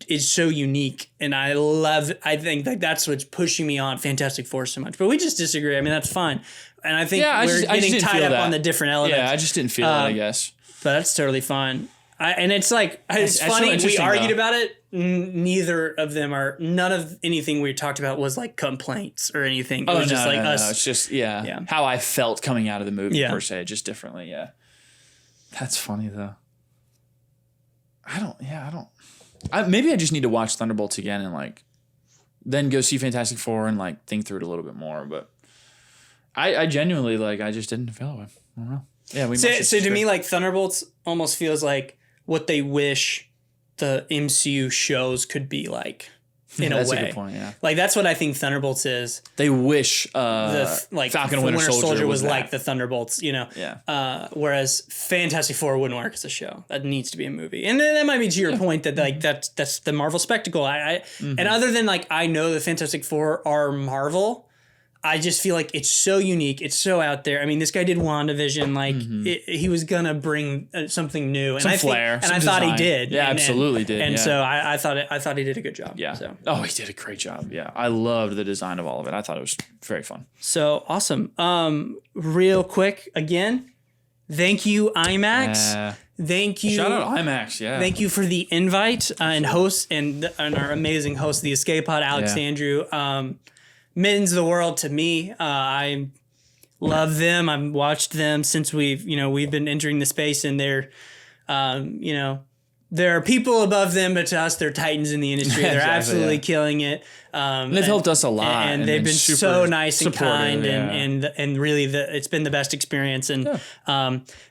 [SPEAKER 2] is so unique, and I think that's what's pushing me on Fantastic Four so much. But we just disagree. I mean, that's fine. And I think we're getting tied up on the different elements.
[SPEAKER 1] Yeah, I just didn't feel that, I guess.
[SPEAKER 2] But that's totally fine. And it's like, it's funny, we argued about it. None of anything we talked about was like complaints or anything. It was just us.
[SPEAKER 1] No. It's just, how I felt coming out of the movie per se, just differently, yeah. That's funny, though. Maybe I just need to watch Thunderbolts again and like then go see Fantastic Four and like think through it a little bit more. But I genuinely I just didn't feel it. I don't know. Yeah,
[SPEAKER 2] so to me, like Thunderbolts almost feels like what they wish the MCU shows could be like. In a way, that's a good point. Yeah, like that's what I think Thunderbolts is.
[SPEAKER 1] They wish Falcon and Winter Soldier was like
[SPEAKER 2] the Thunderbolts,
[SPEAKER 1] Yeah.
[SPEAKER 2] Whereas Fantastic Four wouldn't work as a show. That needs to be a movie, and that might be to your point that like that's the Marvel spectacle. And other than like I know the Fantastic Four are Marvel. I just feel like it's so unique. It's so out there. I mean, this guy did WandaVision. Like he was gonna bring something new, and
[SPEAKER 1] flair,
[SPEAKER 2] I thought he did.
[SPEAKER 1] Yeah, absolutely did.
[SPEAKER 2] And so I thought he did a good job.
[SPEAKER 1] Yeah.
[SPEAKER 2] So.
[SPEAKER 1] Oh, he did a great job. Yeah, I loved the design of all of it. I thought it was very fun.
[SPEAKER 2] So awesome. Real quick again, thank you IMAX. Thank you.
[SPEAKER 1] Shout out IMAX. Yeah.
[SPEAKER 2] Thank you for the invite and host and our amazing host, the Escape Pod, Alex Andrew. Means the world to me. I love them. I've watched them since we've been entering the space, and they're, there are people above them, but to us, they're titans in the industry. They're absolutely killing it.
[SPEAKER 1] They've helped us a lot,
[SPEAKER 2] and they've been so nice and kind, and really, it's been the best experience. And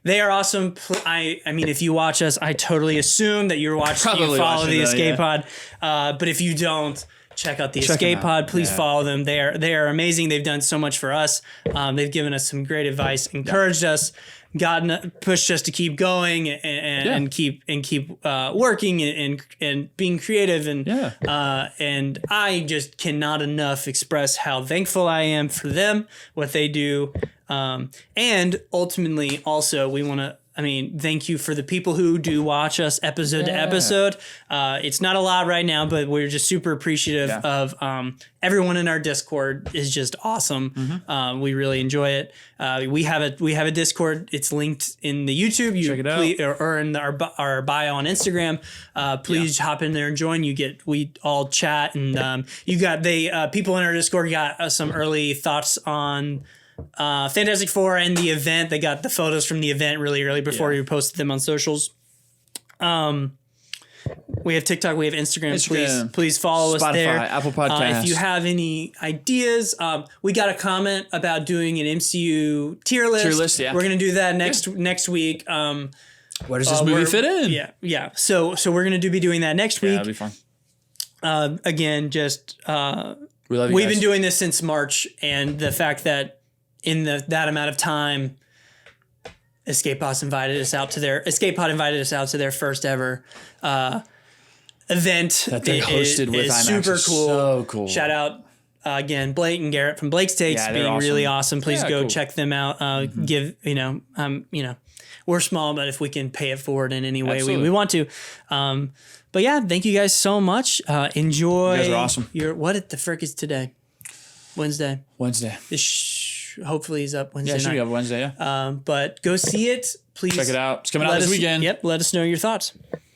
[SPEAKER 2] they are awesome. I mean, if you watch us, I totally assume that you're watching. You follow the Escape Pod, but if you don't. Check out the Escape Pod. Please follow them. They are amazing. They've done so much for us. They've given us some great advice, encouraged us, pushed us to keep going and keep working and being creative and I just cannot enough express how thankful I am for them, what they do, and ultimately also we want to. Thank you for the people who do watch us episode to episode. It's not a lot right now, but we're just super appreciative of everyone in our Discord is just awesome. We really enjoy it. We have a Discord. It's linked in the YouTube. You
[SPEAKER 1] check it out,
[SPEAKER 2] or in our bio on Instagram. Please hop in there and join. We all chat and people in our Discord got some early thoughts on Fantastic Four and the event. They got the photos from the event really early before we posted them on socials. We have TikTok, we have Instagram. Please follow
[SPEAKER 1] Spotify,
[SPEAKER 2] us there.
[SPEAKER 1] Apple Podcasts.
[SPEAKER 2] If you have any ideas, we got a comment about doing an MCU tier list. We're gonna do that next week.
[SPEAKER 1] Where does this movie fit in?
[SPEAKER 2] Yeah. So we're gonna be doing that next week.
[SPEAKER 1] Yeah, that'll be fun.
[SPEAKER 2] Again, just
[SPEAKER 1] we love you
[SPEAKER 2] we've
[SPEAKER 1] guys.
[SPEAKER 2] been doing this since March, and the fact that in that amount of time, Escape Pod invited us out to their first ever event
[SPEAKER 1] that they hosted with IMAX.
[SPEAKER 2] Super cool.
[SPEAKER 1] So cool.
[SPEAKER 2] Shout out again, Blake and Garrett from Blake's Takes, being
[SPEAKER 1] awesome.
[SPEAKER 2] really awesome. Please go check them out. We're small, but if we can pay it forward in any way, we want to. But yeah, thank you guys so much. Enjoy.
[SPEAKER 1] You guys are awesome.
[SPEAKER 2] What the frick is today? Wednesday. Hopefully is up Wednesday.
[SPEAKER 1] Yeah, it should
[SPEAKER 2] night.
[SPEAKER 1] be up Wednesday. Yeah.
[SPEAKER 2] But go see it. Please
[SPEAKER 1] check it out. It's coming out this weekend.
[SPEAKER 2] Yep. Let us know your thoughts.